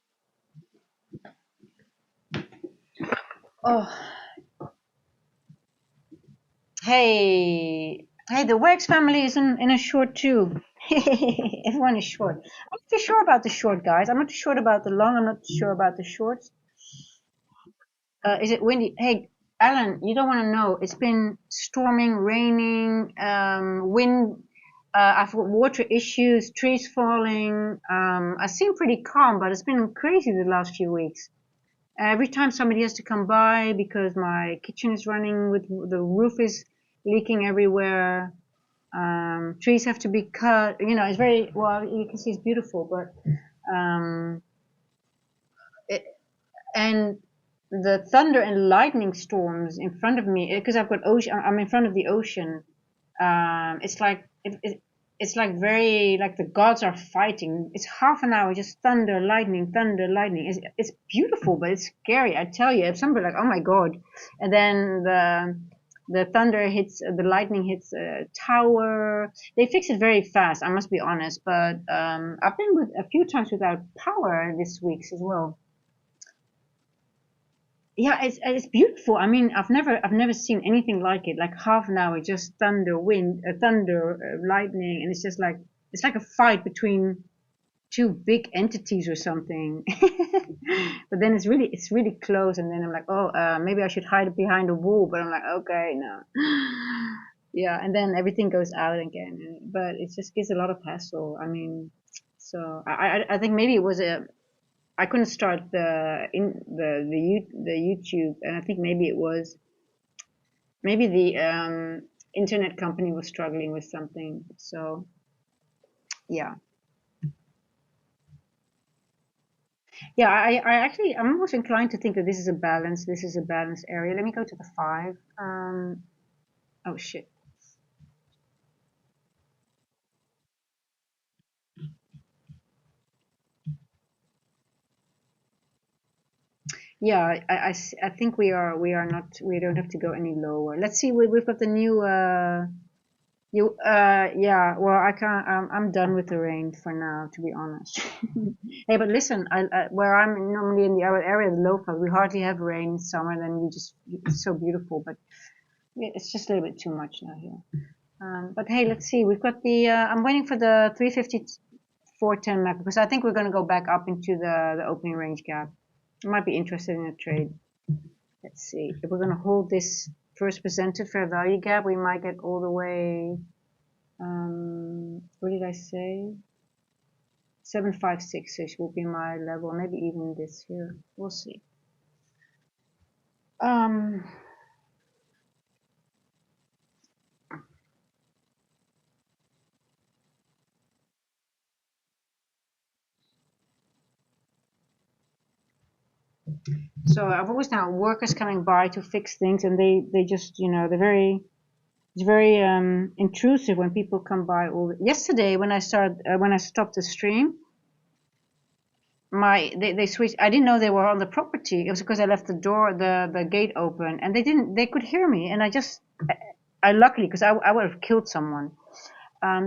Oh, hey, the Wax family is in a short too. Everyone is short. I'm not too sure about the short, guys. I'm not too sure about the long. I'm not too sure about the shorts. Is it windy? Hey, Alan, you don't want to know. It's been storming, raining, wind. I've got water issues, trees falling. I seem pretty calm, but it's been crazy the last few weeks. Every time somebody has to come by because my kitchen is running with the roof is leaking everywhere. Trees have to be cut. You know, it's very well. You can see it's beautiful, but it, and the thunder and lightning storms in front of me because I've got ocean. I'm in front of the ocean. It's like it's like very like the gods are fighting. It's half an hour just thunder, lightning, thunder, lightning. It's beautiful, but it's scary. I tell you, if somebody like, oh my god, and then the thunder hits, the lightning hits a tower. They fix it very fast. I must be honest, but I've been with a few times without power this week as well. Yeah, it's beautiful. I mean, I've never seen anything like it. Like half an hour, just thunder, wind, thunder, lightning, and it's like a fight between two big entities or something. But then it's really close, and then I'm like, oh, maybe I should hide behind a wall. But I'm like, okay, no. Yeah, and then everything goes out again. But it just gives a lot of hassle. I mean, so I think maybe it was a I couldn't start the YouTube, and I think maybe it was maybe the internet company was struggling with something. So yeah, yeah. I actually I'm almost inclined to think that this is a balance. This is a balanced area. Let me go to the 5. Oh shit. Yeah, I think we are not we don't have to go any lower. Let's see. We've got the new yeah, well, I can't, I'm done with the rain for now, to be honest. Hey, but listen, where I'm normally in the other area, the local, we hardly have rain in summer, then we just, it's so beautiful, but it's just a little bit too much now here. But hey, let's see, we've got I'm waiting for the 350 410 MAC, because I think we're going to go back up into the opening range gap. I might be interested in a trade. Let's see, if we're going to hold this first presented fair value gap, we might get all the way, what did I say? 756-ish will be my level, maybe even this here. We'll see. Um, so I've always now workers coming by to fix things, and they just, you know, it's very intrusive when people come by. Yesterday when I stopped the stream, they switched. I didn't know they were on the property. It was because I left the gate open, and they could hear me, and I luckily, because I would have killed someone.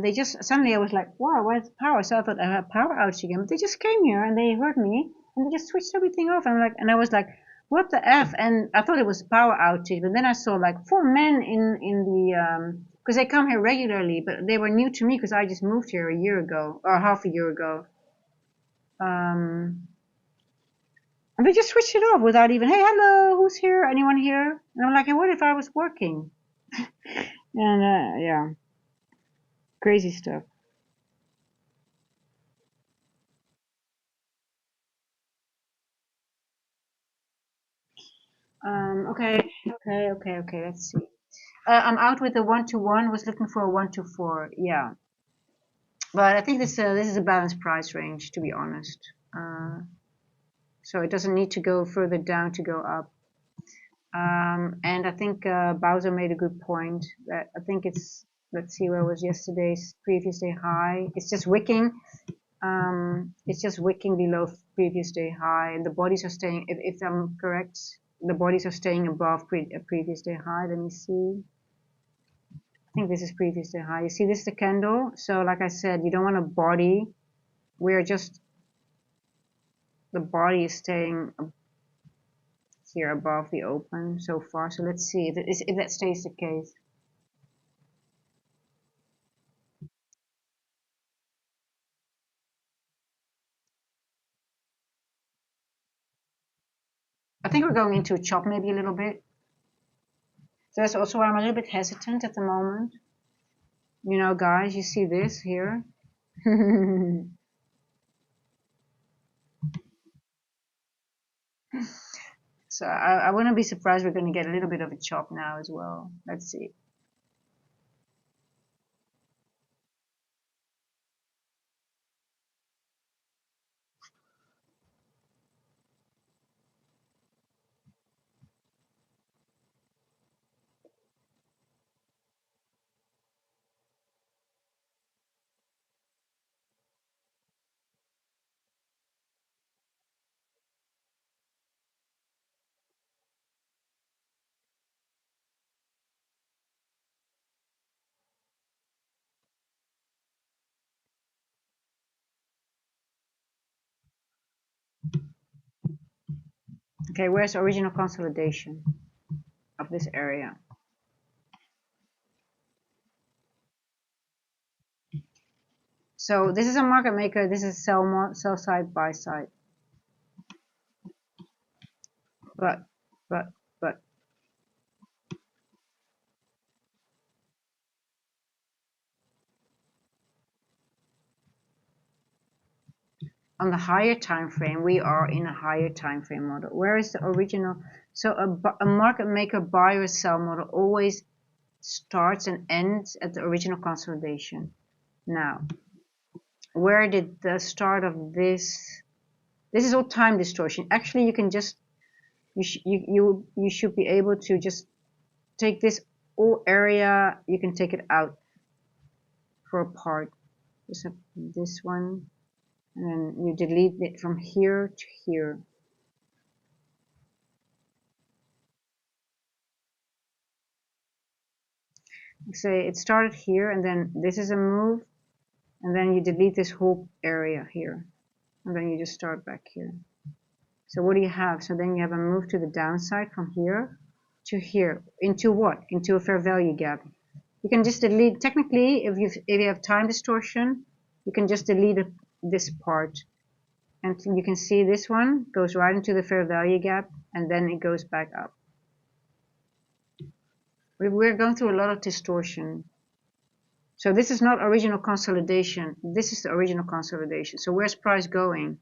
They just suddenly I was like, wow, where's the power? So I thought I had power outage again. But they just came here and they heard me and they just switched everything off. And I was like, what the f? And I thought it was power outage, but then I saw like 4 men in the because they come here regularly, but they were new to me because I just moved here a year ago or half a year ago. And they just switched it off without even, hey, hello, who's here? Anyone here? And I'm like, hey, what if I was working? And yeah, crazy stuff. Okay. Let's see. I'm out with the 1-to-1. Was looking for a 1-to-4. Yeah, but I think this is a balanced price range, to be honest. So it doesn't need to go further down to go up. And I think Bowser made a good point that I think it's, let's see, where was yesterday's previous day high? It's just wicking. It's just wicking below previous day high, and the bodies are staying. If I'm correct, the bodies are staying above previous day high. Let me see. I think this is previous day high. You see, this is the candle. So, like I said, you don't want a body. We're just, the body is staying here above the open so far. So let's see if that stays the case. I think we're going into a chop maybe a little bit. So that's also why I'm a little bit hesitant at the moment. You know, guys, you see this here. So I wouldn't be surprised we're going to get a little bit of a chop now as well. Let's see. Okay, where's the original consolidation of this area? So this is a market maker. This is sell side, buy side. But on the higher time frame, we are in a higher time frame model. Where is the original? So a market maker buy or sell model always starts and ends at the original consolidation. Now, where did the start of this? This is all time distortion. Actually, you can just you should be able to just take this whole area. You can take it out for a part. Just this one, and then you delete it from here to here. Say it started here, and then this is a move, and then you delete this whole area here, and then you just start back here. So what do you have? So then you have a move to the downside from here to here. Into what? Into a fair value gap. You can just delete, technically, if you have time distortion, you can just delete this part. And you can see this one goes right into the fair value gap, and then it goes back up. We're going through a lot of distortion. So this is not original consolidation. This is the original consolidation. So where's price going?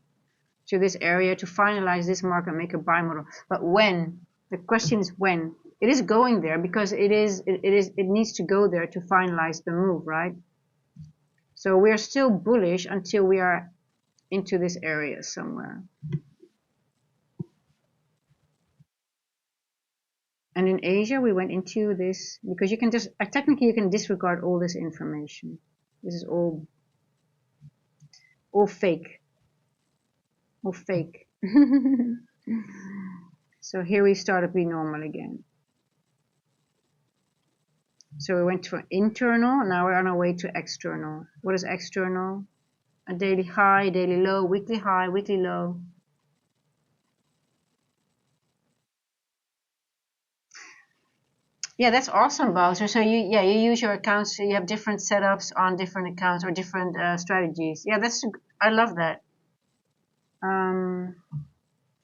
To this area to finalize this market maker buy model. But when? The question is when. It is going there because it needs to go there to finalize the move, right? So we are still bullish until we are into this area somewhere. And in Asia, we went into this because you can just technically you can disregard all this information. This is all fake. All fake. So here we start to be normal again. So we went to internal, now we're on our way to external. What is external? A daily high, daily low, weekly high, weekly low. Yeah, that's awesome, Bowser. So you use your accounts. So you have different setups on different accounts or different strategies. Yeah, I love that.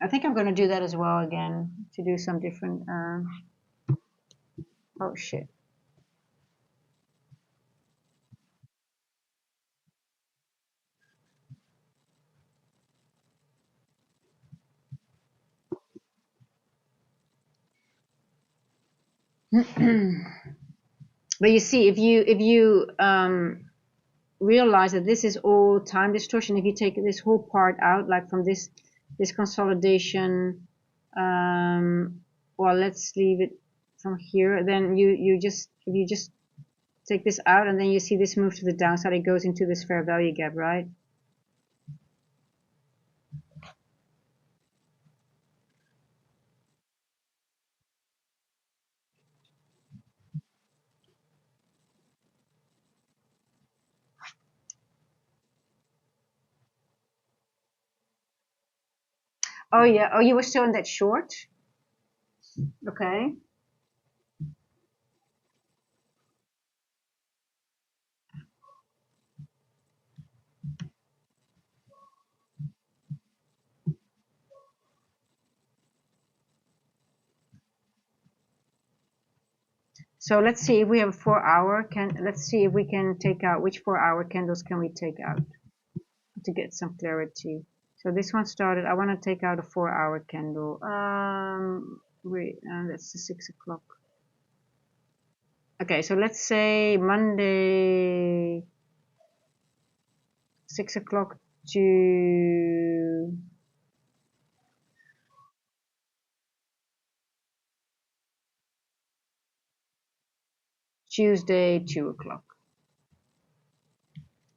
I think I'm going to do that as well again to do some different. Oh shit. But you see, if you realize that this is all time distortion, if you take this whole part out, like from this consolidation, well, let's leave it from here. Then you just take this out, and then you see this move to the downside. It goes into this fair value gap, right? Oh yeah. Oh, you were still in that short. Okay. So let's see if we have a 4-hour. Let's see if we can take out which 4-hour candles can we take out to get some clarity. So this one started. I want to take out a 4-hour candle. Wait, that's the 6 o'clock. Okay, so let's say Monday, 6 o'clock to Tuesday, 2 o'clock.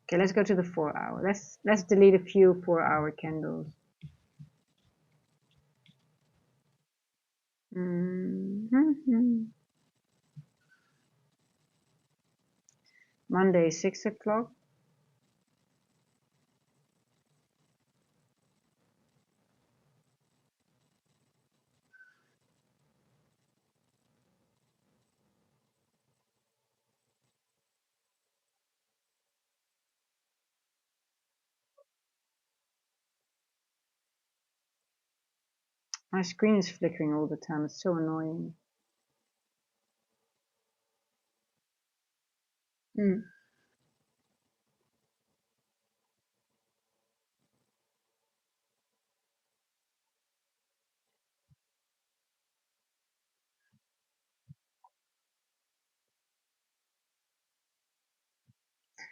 Okay, let's go to the 4-hour. Let's delete a few 4-hour candles. Monday, 6 o'clock. My screen is flickering all the time. It's so annoying.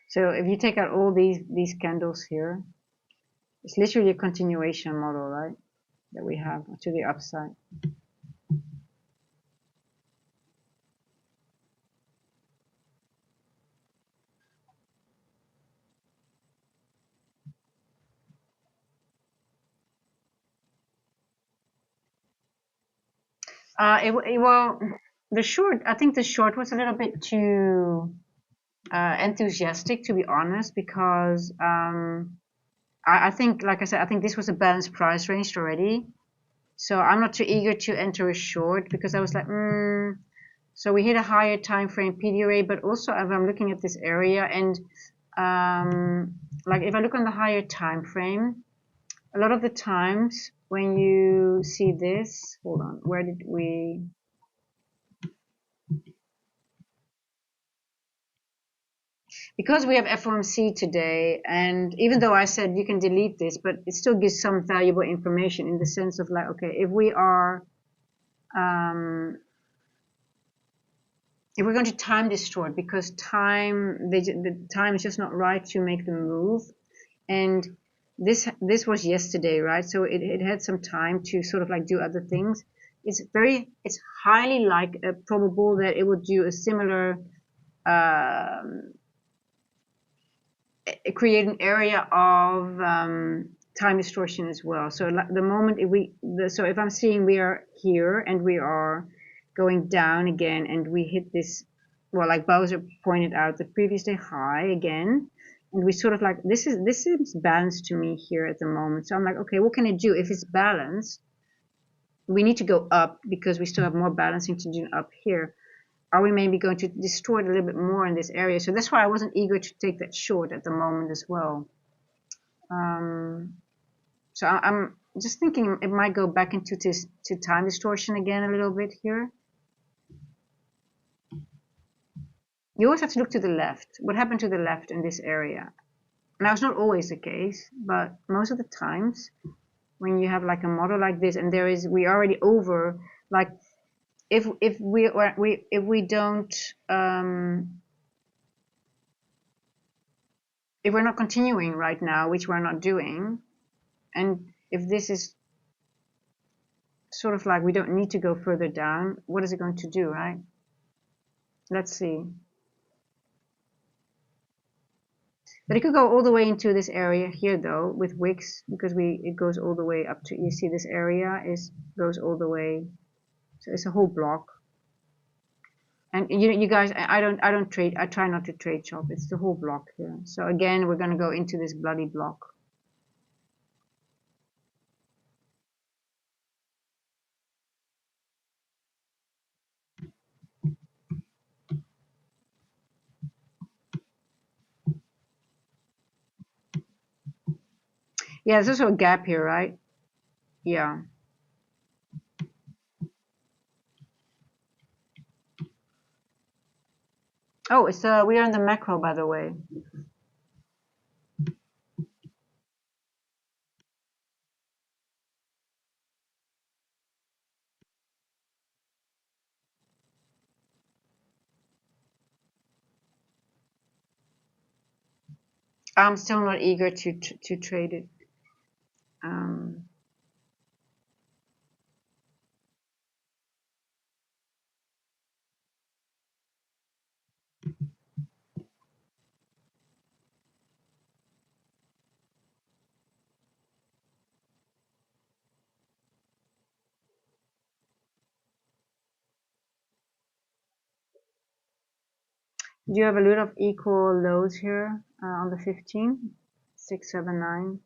So if you take out all these candles here, it's literally a continuation model, right? That we have to the upside. Well, the short, I think the short was a little bit too enthusiastic, to be honest, because I think, like I said, I think this was a balanced price range already. So I'm not too eager to enter a short because I was like, So we hit a higher time frame PDRA, but also if I'm looking at this area and like if I look on the higher time frame, a lot of the times when you see this, hold on, where did we? Because we have FOMC today, and even though I said you can delete this, but it still gives some valuable information in the sense of like, okay, if we're going to time distort because the time is just not right to make the move, and this was yesterday, right? So it had some time to sort of like do other things. It's highly probable that it will do a similar create an area of time distortion as well. So the moment if I'm seeing we are here and we are going down again and we hit this, well, like Bowser pointed out, the previous day high again, and we sort of like this seems balanced to me here at the moment. So I'm like, okay, what can I do if it's balanced? We need to go up because we still have more balancing to do up here. Are we maybe going to distort a little bit more in this area? So that's why I wasn't eager to take that short at the moment as well. So I'm just thinking it might go back into time distortion again a little bit here. You always have to look to the left. What happened to the left in this area? Now, it's not always the case, but most of the times when you have like a model like this and we already over, like if we don't if we're not continuing right now, which we're not doing, and if this is sort of like we don't need to go further down. What is it going to do, right? Let's see. But it could go all the way into this area here though with wicks, because it goes all the way up to, you see this area goes all the way, so it's a whole block. And you guys, I don't trade, I try not to trade shop. It's the whole block here. So again, we're going to go into this bloody block. Yeah, there's also a gap here, right? Yeah. Oh, it's we are in the macro, by the way. I'm still not eager to trade it. Do you have a lot of equal lows here on the 15? 6, 7, 9.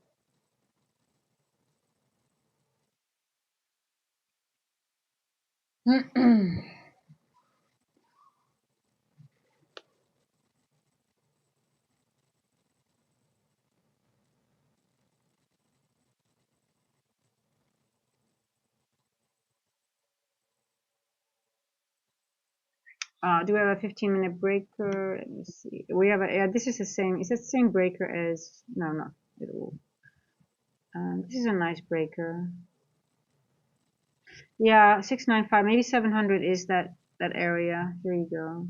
Do we have a 15-minute breaker? Let me see. We have a, yeah, this is the same. Is it the same breaker as, no, not at all. This is a nice breaker. Yeah, 695, maybe 700 is that area. Here you go.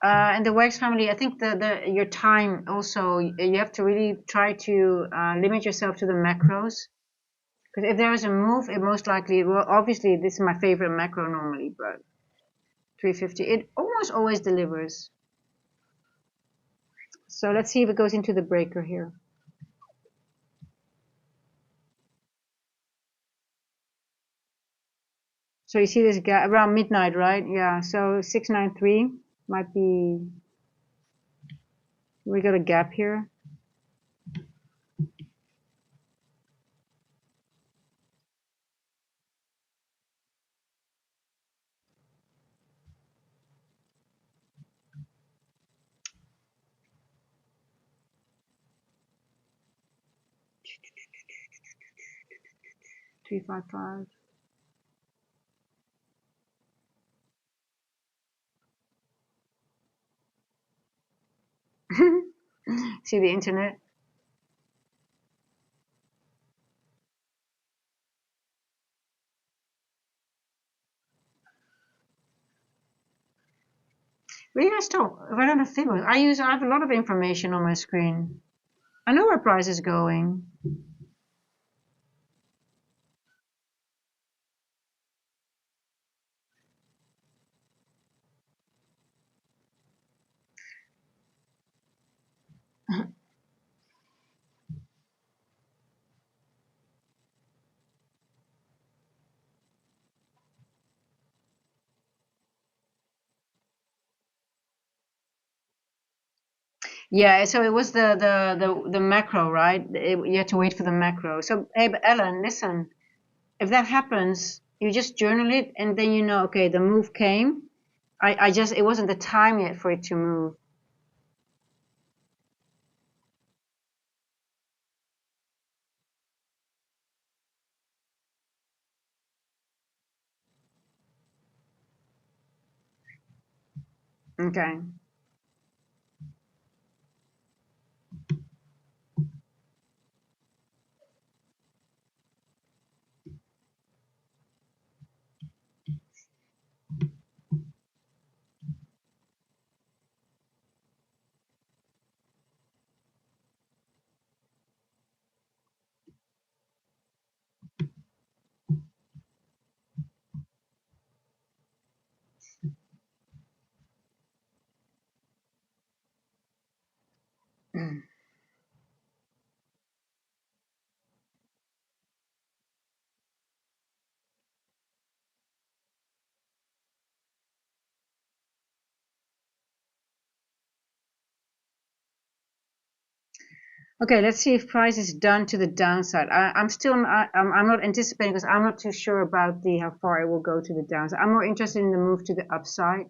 And the Wax family, I think your time also, you have to really try to limit yourself to the macros. Because if there is a move, it most likely, well, obviously this is my favorite macro normally, but 350, it almost always delivers. So let's see if it goes into the breaker here. So you see this gap around midnight, right? Yeah, so 693 might be, we got a gap here. Three, 5, 5. See the internet? Really, I stop. If I don't have figures, I have a lot of information on my screen. I know where price is going. Yeah, so it was the macro, right? You had to wait for the macro. So, hey, but Ellen, listen. If that happens, you just journal it, and then you know, okay, the move came. I just, it wasn't the time yet for it to move. Okay. Okay, let's see if price is done to the downside. I'm not anticipating because I'm not too sure about how far it will go to the downside. I'm more interested in the move to the upside.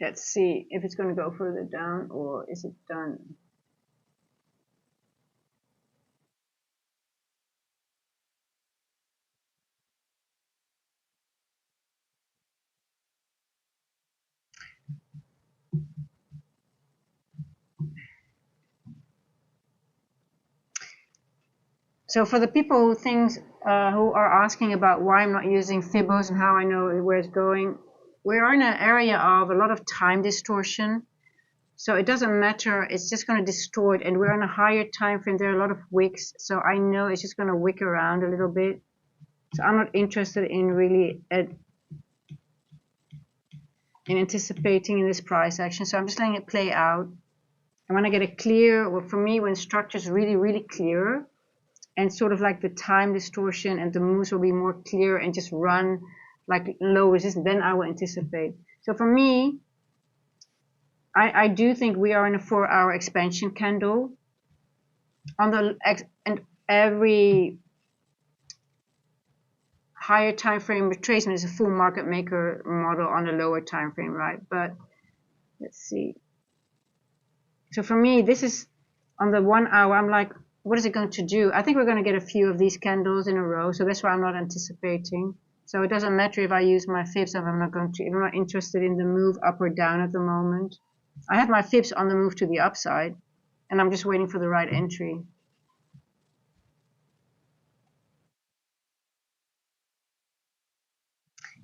Let's see if it's going to go further down or is it done. So for the people who are asking about why I'm not using Fibos and how I know where it's going, we're in an area of a lot of time distortion. So it doesn't matter, it's just going to distort, and we're on a higher time frame. There are a lot of wicks, so I know it's just going to wick around a little bit. So I'm not interested in really in anticipating in this price action. So I'm just letting it play out. And when I get a clear, well, for me, when structure's really, really clear, and sort of like the time distortion and the moves will be more clear and just run like low resistance, then I will anticipate. So for me, I do think we are in a 4-hour expansion candle on the and every higher time frame retracement is a full market maker model on a lower time frame, right? But let's see. So for me, this is on the 1 hour. I'm like, what is it going to do? I think we're going to get a few of these candles in a row, so that's why I'm not anticipating. So it doesn't matter if I use my fibs if I'm not interested in the move up or down at the moment. I have my fibs on the move to the upside, and I'm just waiting for the right entry.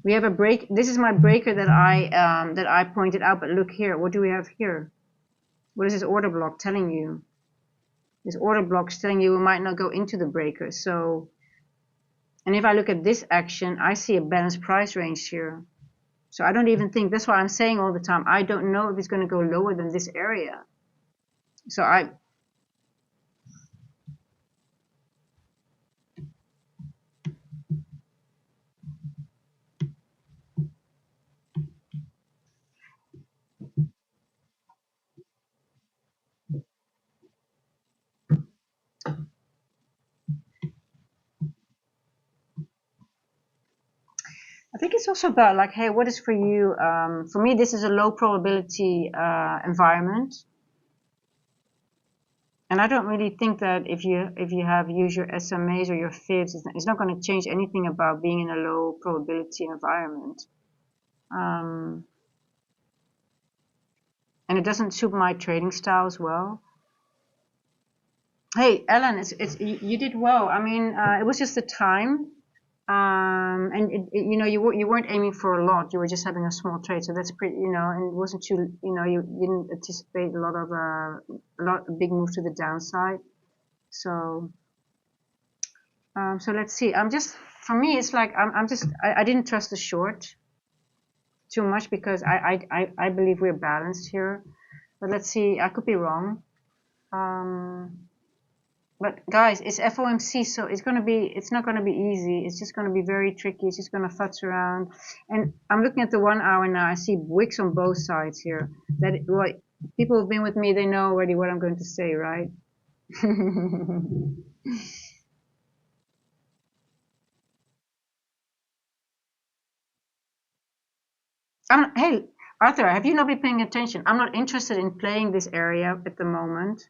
We have a break. This is my breaker that I pointed out. But look here. What do we have here? What is this order block telling you? This order block is telling you we might not go into the breaker. So, and if I look at this action, I see a balanced price range here. So I don't even think, that's why I'm saying all the time, I don't know if it's going to go lower than this area. So I think it's also about like, hey, what is for you? For me, this is a low probability environment. And I don't really think that if you have use your SMAs or your fibs, it's not going to change anything about being in a low probability environment. And it doesn't suit my trading style as well. Hey, Ellen, you did well. I mean, it was just the time, and you know you weren't aiming for a lot. You were just having a small trade, so that's pretty. You know, and it wasn't too. You know, you didn't anticipate a big move to the downside. So so let's see. For me, it's like I didn't trust the short too much because I believe we're balanced here. But let's see. I could be wrong. But guys, it's FOMC, so it's not gonna be easy. It's just gonna be very tricky. It's just gonna futz around. And I'm looking at the 1 hour now. I see wicks on both sides here. Well, people who've been with me, they know already what I'm going to say, right? Hey, Arthur, have you not been paying attention? I'm not interested in playing this area at the moment.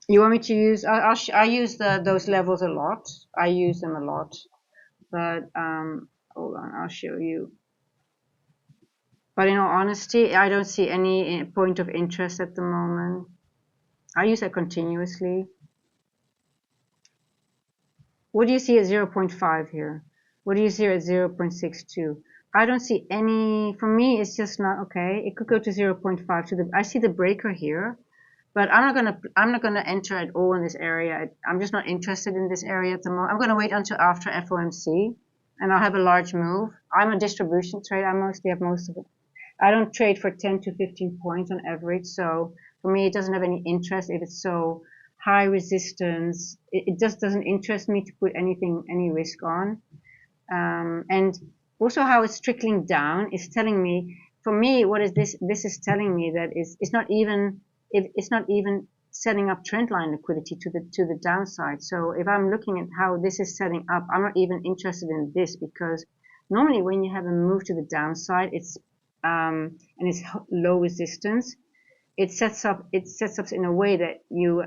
You want me to use? I use those levels a lot. I use them a lot, but hold on, I'll show you. But in all honesty, I don't see any point of interest at the moment. I use that continuously. What do you see at 0.5 here? What do you see at 0.62? I don't see any. For me, it's just not okay. It could go to 0.5 to the. I see the breaker here, but I'm not gonna enter at all in this area. I'm just not interested in this area at the moment. I'm gonna wait until after FOMC, and I'll have a large move. I'm a distribution trader. I mostly have most of it. I don't trade for 10 to 15 points on average, so for me, it doesn't have any interest if it's so high resistance. It just doesn't interest me to put any risk on. And also how it's trickling down is telling me, for me, what is this? This is telling me that it's not even setting up trend line liquidity to the downside. So if I'm looking at how this is setting up, I'm not even interested in this, because normally when you have a move to the downside, it's and it's low resistance, it sets up in a way that you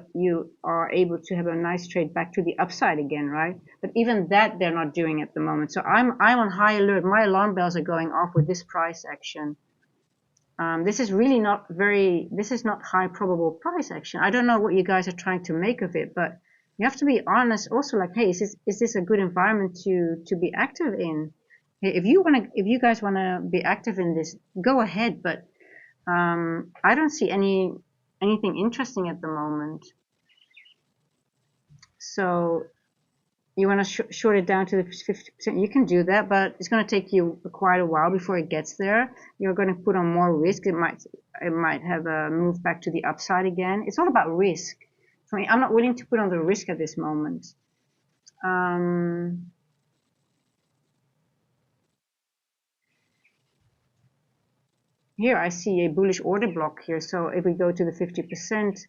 are able to have a nice trade back to the upside again, right? But even that they're not doing at the moment. So I'm on high alert. My alarm bells are going off with this price action. This is really not this is not high probable price action. I don't know what you guys are trying to make of it, but you have to be honest also, like, hey, is this a good environment to be active in? If you guys want to be active in this, go ahead, but I don't see anything interesting at the moment. So you want to short it down to the 50%, you can do that, but it's going to take you quite a while before it gets there. You're going to put on more risk. It might have a move back to the upside again. It's all about risk. For me, I'm not willing to put on the risk at this moment. Here I see a bullish order block here. So if we go to the 50%,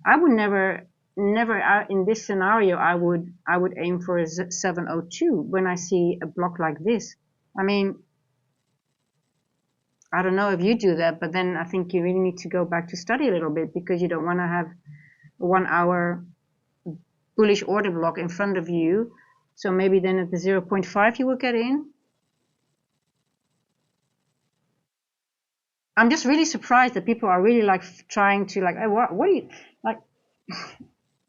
I would never in this scenario, I would aim for a 702 when I see a block like this. I mean, I don't know if you do that, but then I think you really need to go back to study a little bit, because you don't want to have a 1 hour bullish order block in front of you. So maybe then at the 0.5 you will get in. I'm just really surprised that people are really like trying to like, oh, what are you like?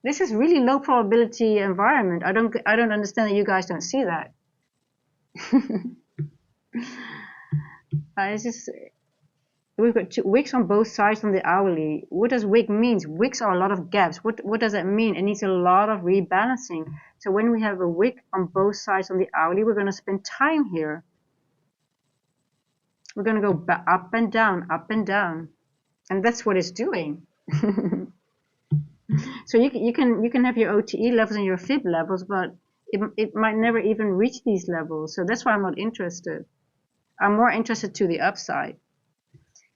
This is really low probability environment. I don't understand that you guys don't see that. It's just, we've got wicks on both sides on the hourly. What does wick means? Wicks are a lot of gaps. What does that mean? It needs a lot of rebalancing. So when we have a wick on both sides on the hourly, we're going to spend time here. We're going to go up and down, and that's what it's doing. So you can have your OTE levels and your fib levels, but it might never even reach these levels. So that's why I'm not interested. I'm more interested to the upside.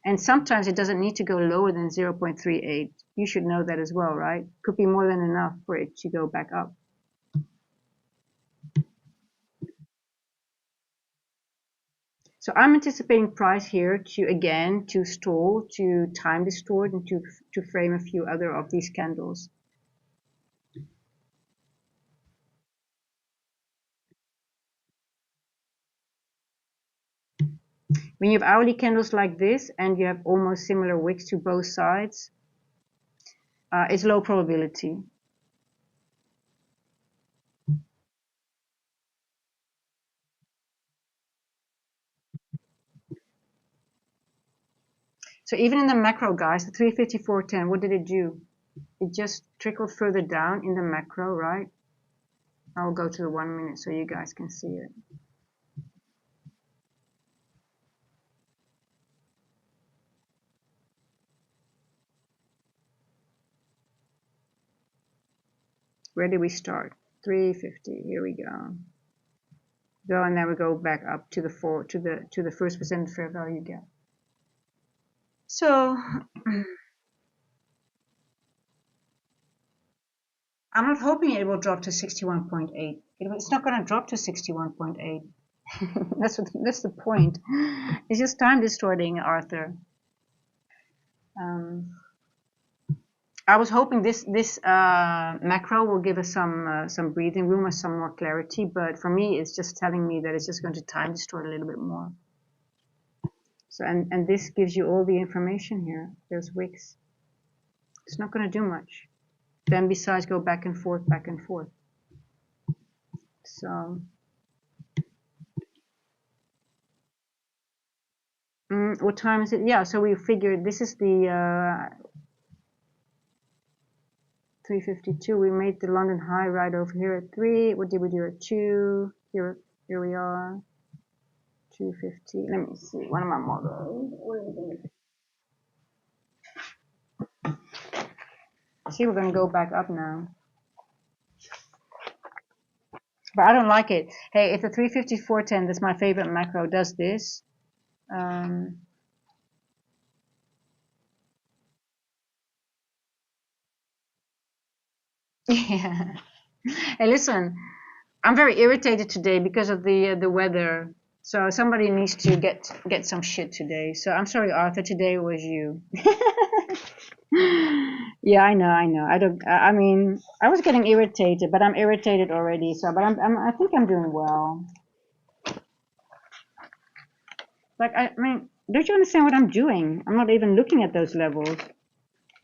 And sometimes it doesn't need to go lower than 0.38. You should know that as well, right? Could be more than enough for it to go back up. So I'm anticipating price here to stall, to time distort, and to frame a few other of these candles. When you have hourly candles like this and you have almost similar wicks to both sides, it's low probability. So even in the macro, guys, the 354.10, what did it do? It just trickled further down in the macro, right? I'll go to the 1 minute so you guys can see it. Where did we start? 350. Here we go. Go, and then we go back up to the first percent fair value gap. So I'm not hoping it will drop to 61.8. It's not going to drop to 61.8. That's the point. It's just time distorting, Arthur. I was hoping this macro will give us some breathing room or some more clarity, but for me, it's just telling me that it's just going to time distort a little bit more. So, and this gives you all the information here, those wicks. It's not going to do much. Then besides go back and forth, back and forth. So, what time is it? Yeah, so we figured this is the 3:52. We made the London high right over here at 3. What did we do at 2? Here we are. 2:50. Let me see. What am I modeling? See, we're going to go back up now. But I don't like it. Hey, if the 354.10, that's my favorite macro, does this. Yeah. Hey, listen, I'm very irritated today because of the weather. So somebody needs to get some shit today. So I'm sorry, Arthur. Today was you. Yeah, I know. I don't. I mean, I was getting irritated, but I'm irritated already. So, but I think I'm doing well. Like, I mean, don't you understand what I'm doing? I'm not even looking at those levels.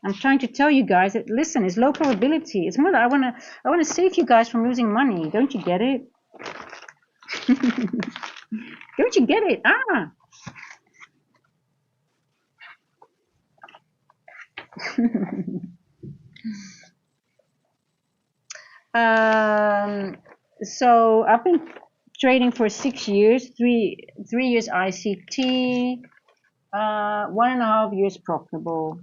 I'm trying to tell you guys that listen, it's low probability. It's more that I wanna save you guys from losing money. Don't you get it? Don't you get it? So I've been trading for 6 years, three years ICT, 1.5 years profitable.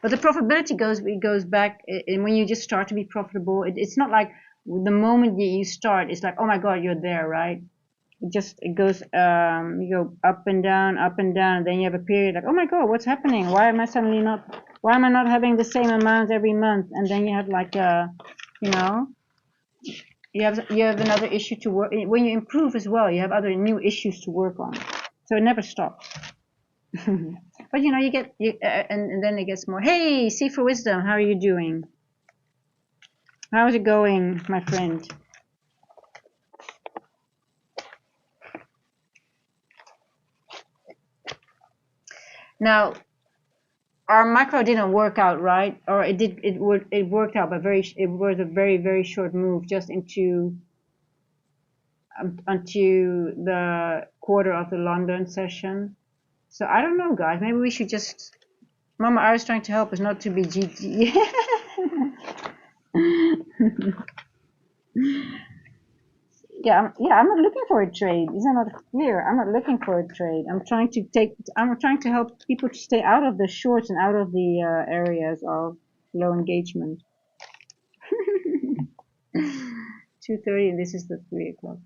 But the profitability goes back, and when you just start to be profitable, it's not like the moment you start, it's like, oh my god, you're there, right? It goes, you go up and down, and then you have a period like, oh my god, what's happening? Why am I not having the same amount every month? And then you have like you know, you have another issue to work. When you improve as well, you have other new issues to work on. So it never stops. But you know, and then it gets more. Hey, Seek for Wisdom, how are you doing? How's it going, my friend? Now, our macro didn't work out, right? Or it did. It worked out, but it was a very short move, just into the quarter of the London session. So I don't know, guys. Maybe we should just. Mama I was trying to help us not to be GG. Yeah, I'm not looking for a trade. Is that not clear? I'm not looking for a trade. I'm trying to help people to stay out of the shorts and out of the areas of low engagement. 2:30, and this is the 3 o'clock.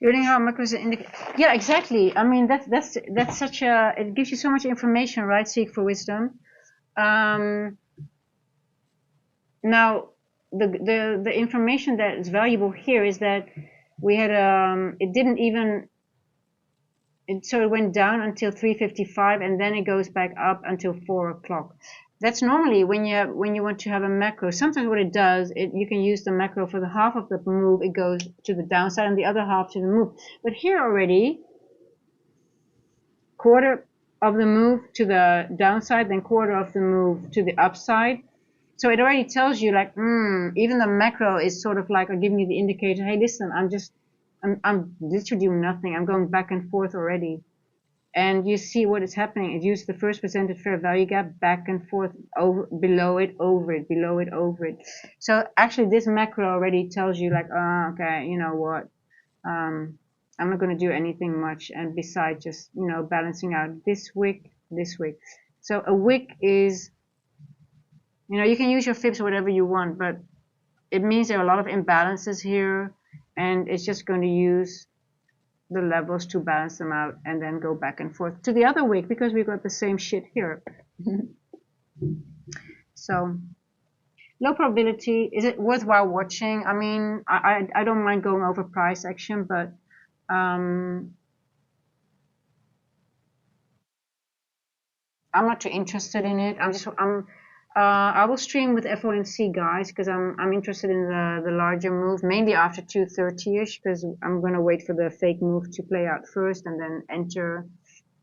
Learning how macros indicate. Yeah, exactly. I mean, that's such a. It gives you so much information, right? Seek for wisdom. Now, the information that is valuable here is that we had it didn't even. So it went down until 3:55, and then it goes back up until 4 o'clock. That's normally when you want to have a macro. Sometimes what it does, you can use the macro for the half of the move. It goes to the downside, and the other half to the move. But here already, quarter of the move to the downside, then quarter of the move to the upside. So it already tells you like, even the macro is sort of like giving you the indicator. Hey, listen, I'm literally doing nothing. I'm going back and forth already. And you see what is happening. It uses the first presented fair value gap back and forth, over, below it, over it, below it, over it. So actually this macro already tells you like, okay, you know what? I'm not going to do anything much, and besides just, balancing out this wick, this wick. So a wick is, you can use your fibs whatever you want, but it means there are a lot of imbalances here, and it's just going to use the levels to balance them out and then go back and forth to the other wick because we've got the same shit here. So low probability. Is it worthwhile watching? I mean, I don't mind going over price action, but I'm not too interested in it. I will stream with FOMC guys because I'm interested in the larger move, mainly after 230ish, because I'm gonna wait for the fake move to play out first and then enter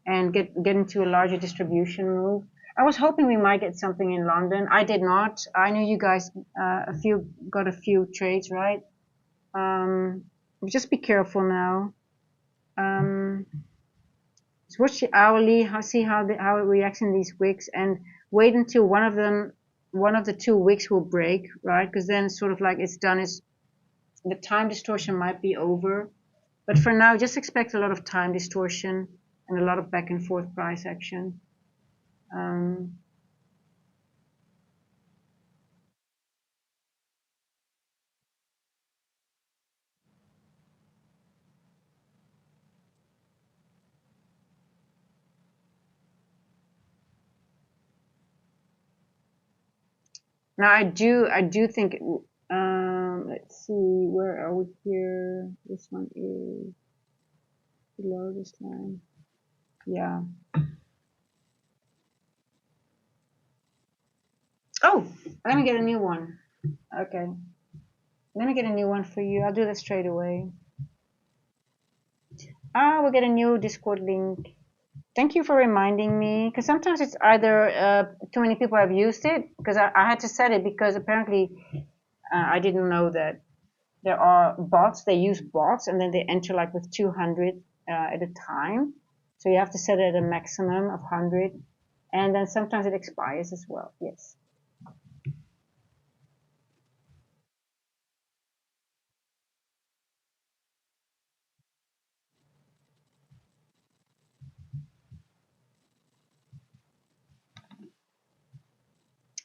and get into a larger distribution move. I was hoping we might get something in London. I did not. I knew you guys got a few trades, right? Just be careful now. So watch the hourly, see how it reacts in these wicks, and wait until one of the two wicks will break, right? Because then it's sort of like it's done. The time distortion might be over, but for now, just expect a lot of time distortion and a lot of back and forth price action. Now I do think. Let's see, where are we here? This one is below this line. Yeah. Oh, let me get a new one. Okay. Let me get a new one for you. I'll do that straight away. We'll get a new Discord link. Thank you for reminding me, because sometimes it's either too many people have used it, because I had to set it because apparently I didn't know that there are bots. They use bots and then they enter like with 200 at a time. So you have to set it at a maximum of 100, and then sometimes it expires as well. Yes.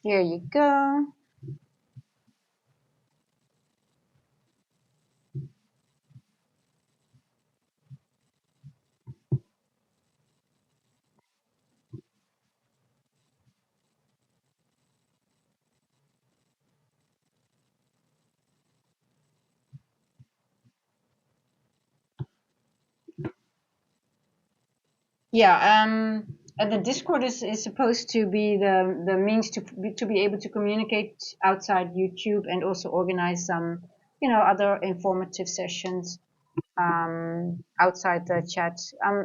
Here you go. Yeah, and the Discord is supposed to be the means to be able to communicate outside YouTube and also organize some, other informative sessions outside the chat.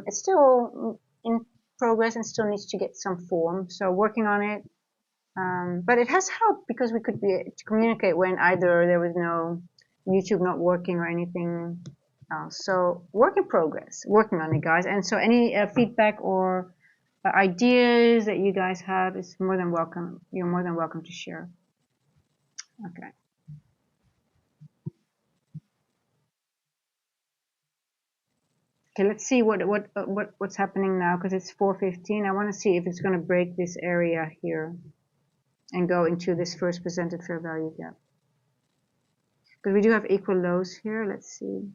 It's still in progress and still needs to get some form, so working on it. But it has helped because we could be to communicate when either there was no YouTube not working or anything else. So work in progress, working on it, guys. And so any feedback or ideas that you guys have is more than welcome. You're more than welcome to share. Okay. Okay, let's see what's happening now because it's 4:15. I want to see if it's going to break this area here and go into this first presented fair value gap. Because we do have equal lows here. Let's see.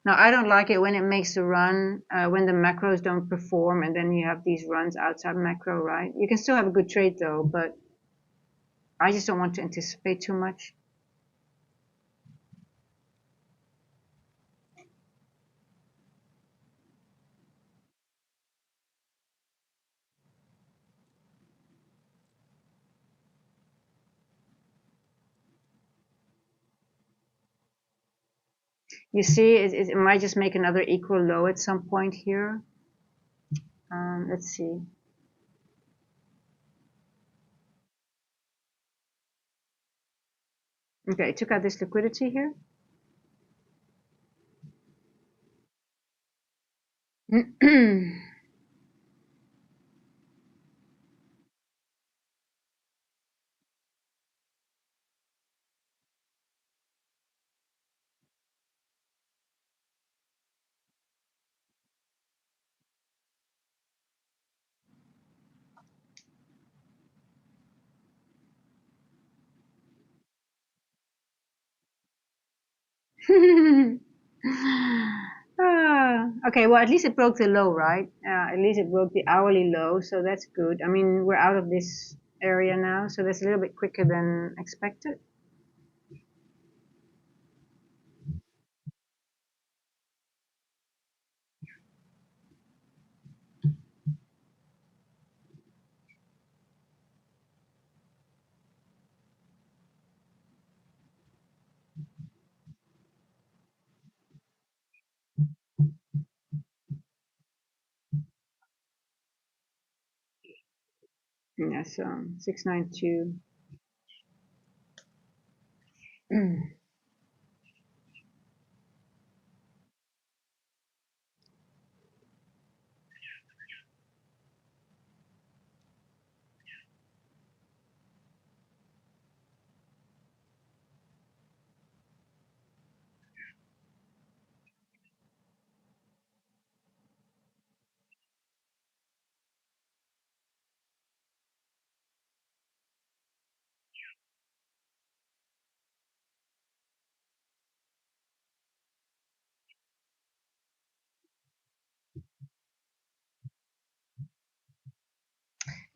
Now, I don't like it when it makes a run, when the macros don't perform, and then you have these runs outside macro, right? You can still have a good trade though, but I just don't want to anticipate too much. You see, it might just make another equal low at some point here. Let's see. Okay, took out this liquidity here. Okay, well, at least it broke the low, right? At least it broke the hourly low, so that's good. I mean, we're out of this area now, so that's a little bit quicker than expected. Yeah, so 692.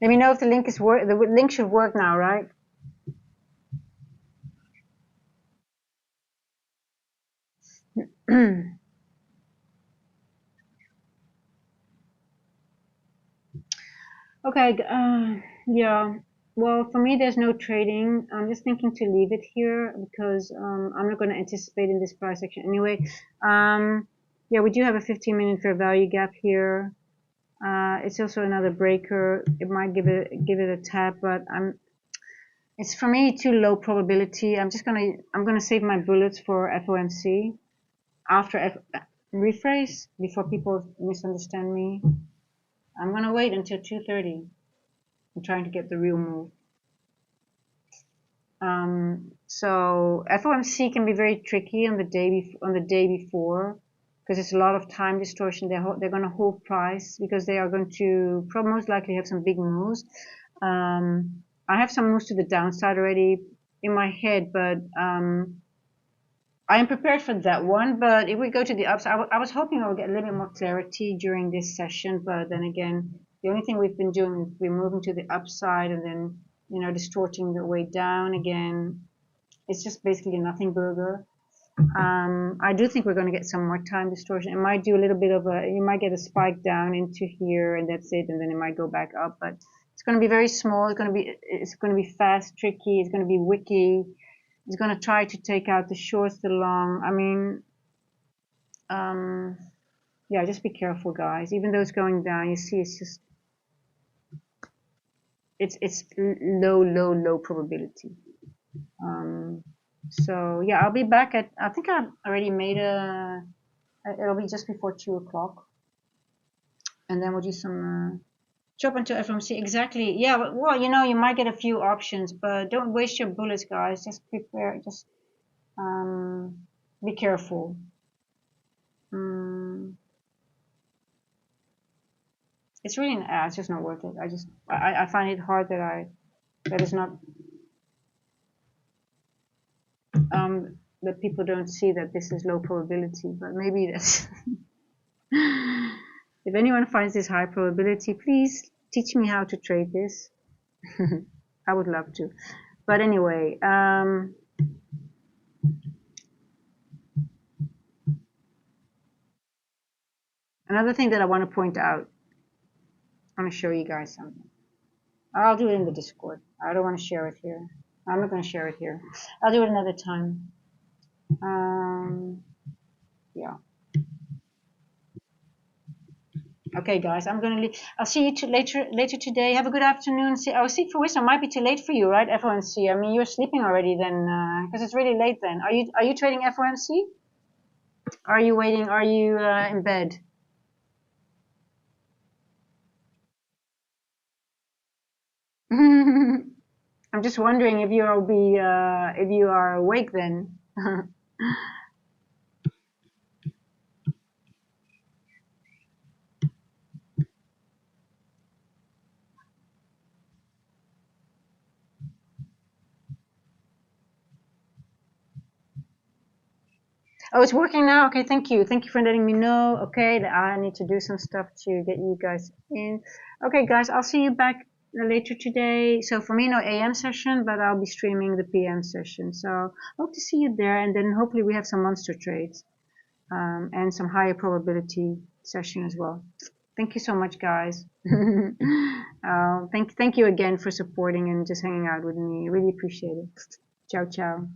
Let me know if the link is work. The link should work now, right? Okay. Yeah. Well, for me, there's no trading. I'm just thinking to leave it here because I'm not going to anticipate in this price action anyway. Yeah, we do have a 15-minute fair value gap here. It's also another breaker. It might give it a tap, but it's for me too low probability. I'm gonna save my bullets for FOMC after rephrase before people misunderstand me. I'm gonna wait until 2:30. I'm trying to get the real move. So FOMC can be very tricky on the day before because it's a lot of time distortion. They're going to hold price because they are going to most likely have some big moves. I have some moves to the downside already in my head, but I am prepared for that one. But if we go to the upside, I was hoping I would get a little bit more clarity during this session. But then again, the only thing we've been doing is we're moving to the upside and then distorting the way down again. It's just basically a nothing burger. I do think we're going to get some more time distortion. It might do a little bit of you might get a spike down into here and that's it, and then it might go back up. But it's going to be very small. It's going to be fast, tricky. It's going to be wicky. It's going to try to take out the shorts, the long. I mean, yeah, just be careful, guys. Even though it's going down, you see, it's low probability. So yeah, I'll be back at, I think I already made it'll be just before 2 o'clock. And then we'll do some, chop into FOMC. Exactly. Yeah, well, you might get a few options, but don't waste your bullets, guys. Just prepare, be careful. It's really, it's just not worth it. I find it hard that is not, that people don't see that this is low probability, but maybe that's, if anyone finds this high probability, please teach me how to trade this. I would love to. But anyway, another thing that I want to point out, I want to show you guys something. I'll do it in the Discord. I don't want to share it here. I'm not going to share it here. I'll do it another time. Yeah. Okay, guys, I'm going to leave. I'll see you later today. Have a good afternoon. See for wisdom might be too late for you, right? FOMC. I mean, you're sleeping already then, because it's really late then. Are you trading FOMC? Are you waiting? Are you in bed? I'm just wondering if if you are awake then. Oh, it's working now? Okay, thank you. Thank you for letting me know. Okay, I need to do some stuff to get you guys in. Okay, guys, I'll see you back later today. So for me, no AM session, but I'll be streaming the PM session. So hope to see you there, and then hopefully we have some monster trades and some higher probability session as well. Thank you so much, guys. Thank you again for supporting and just hanging out with me. Really appreciate it. Ciao, ciao.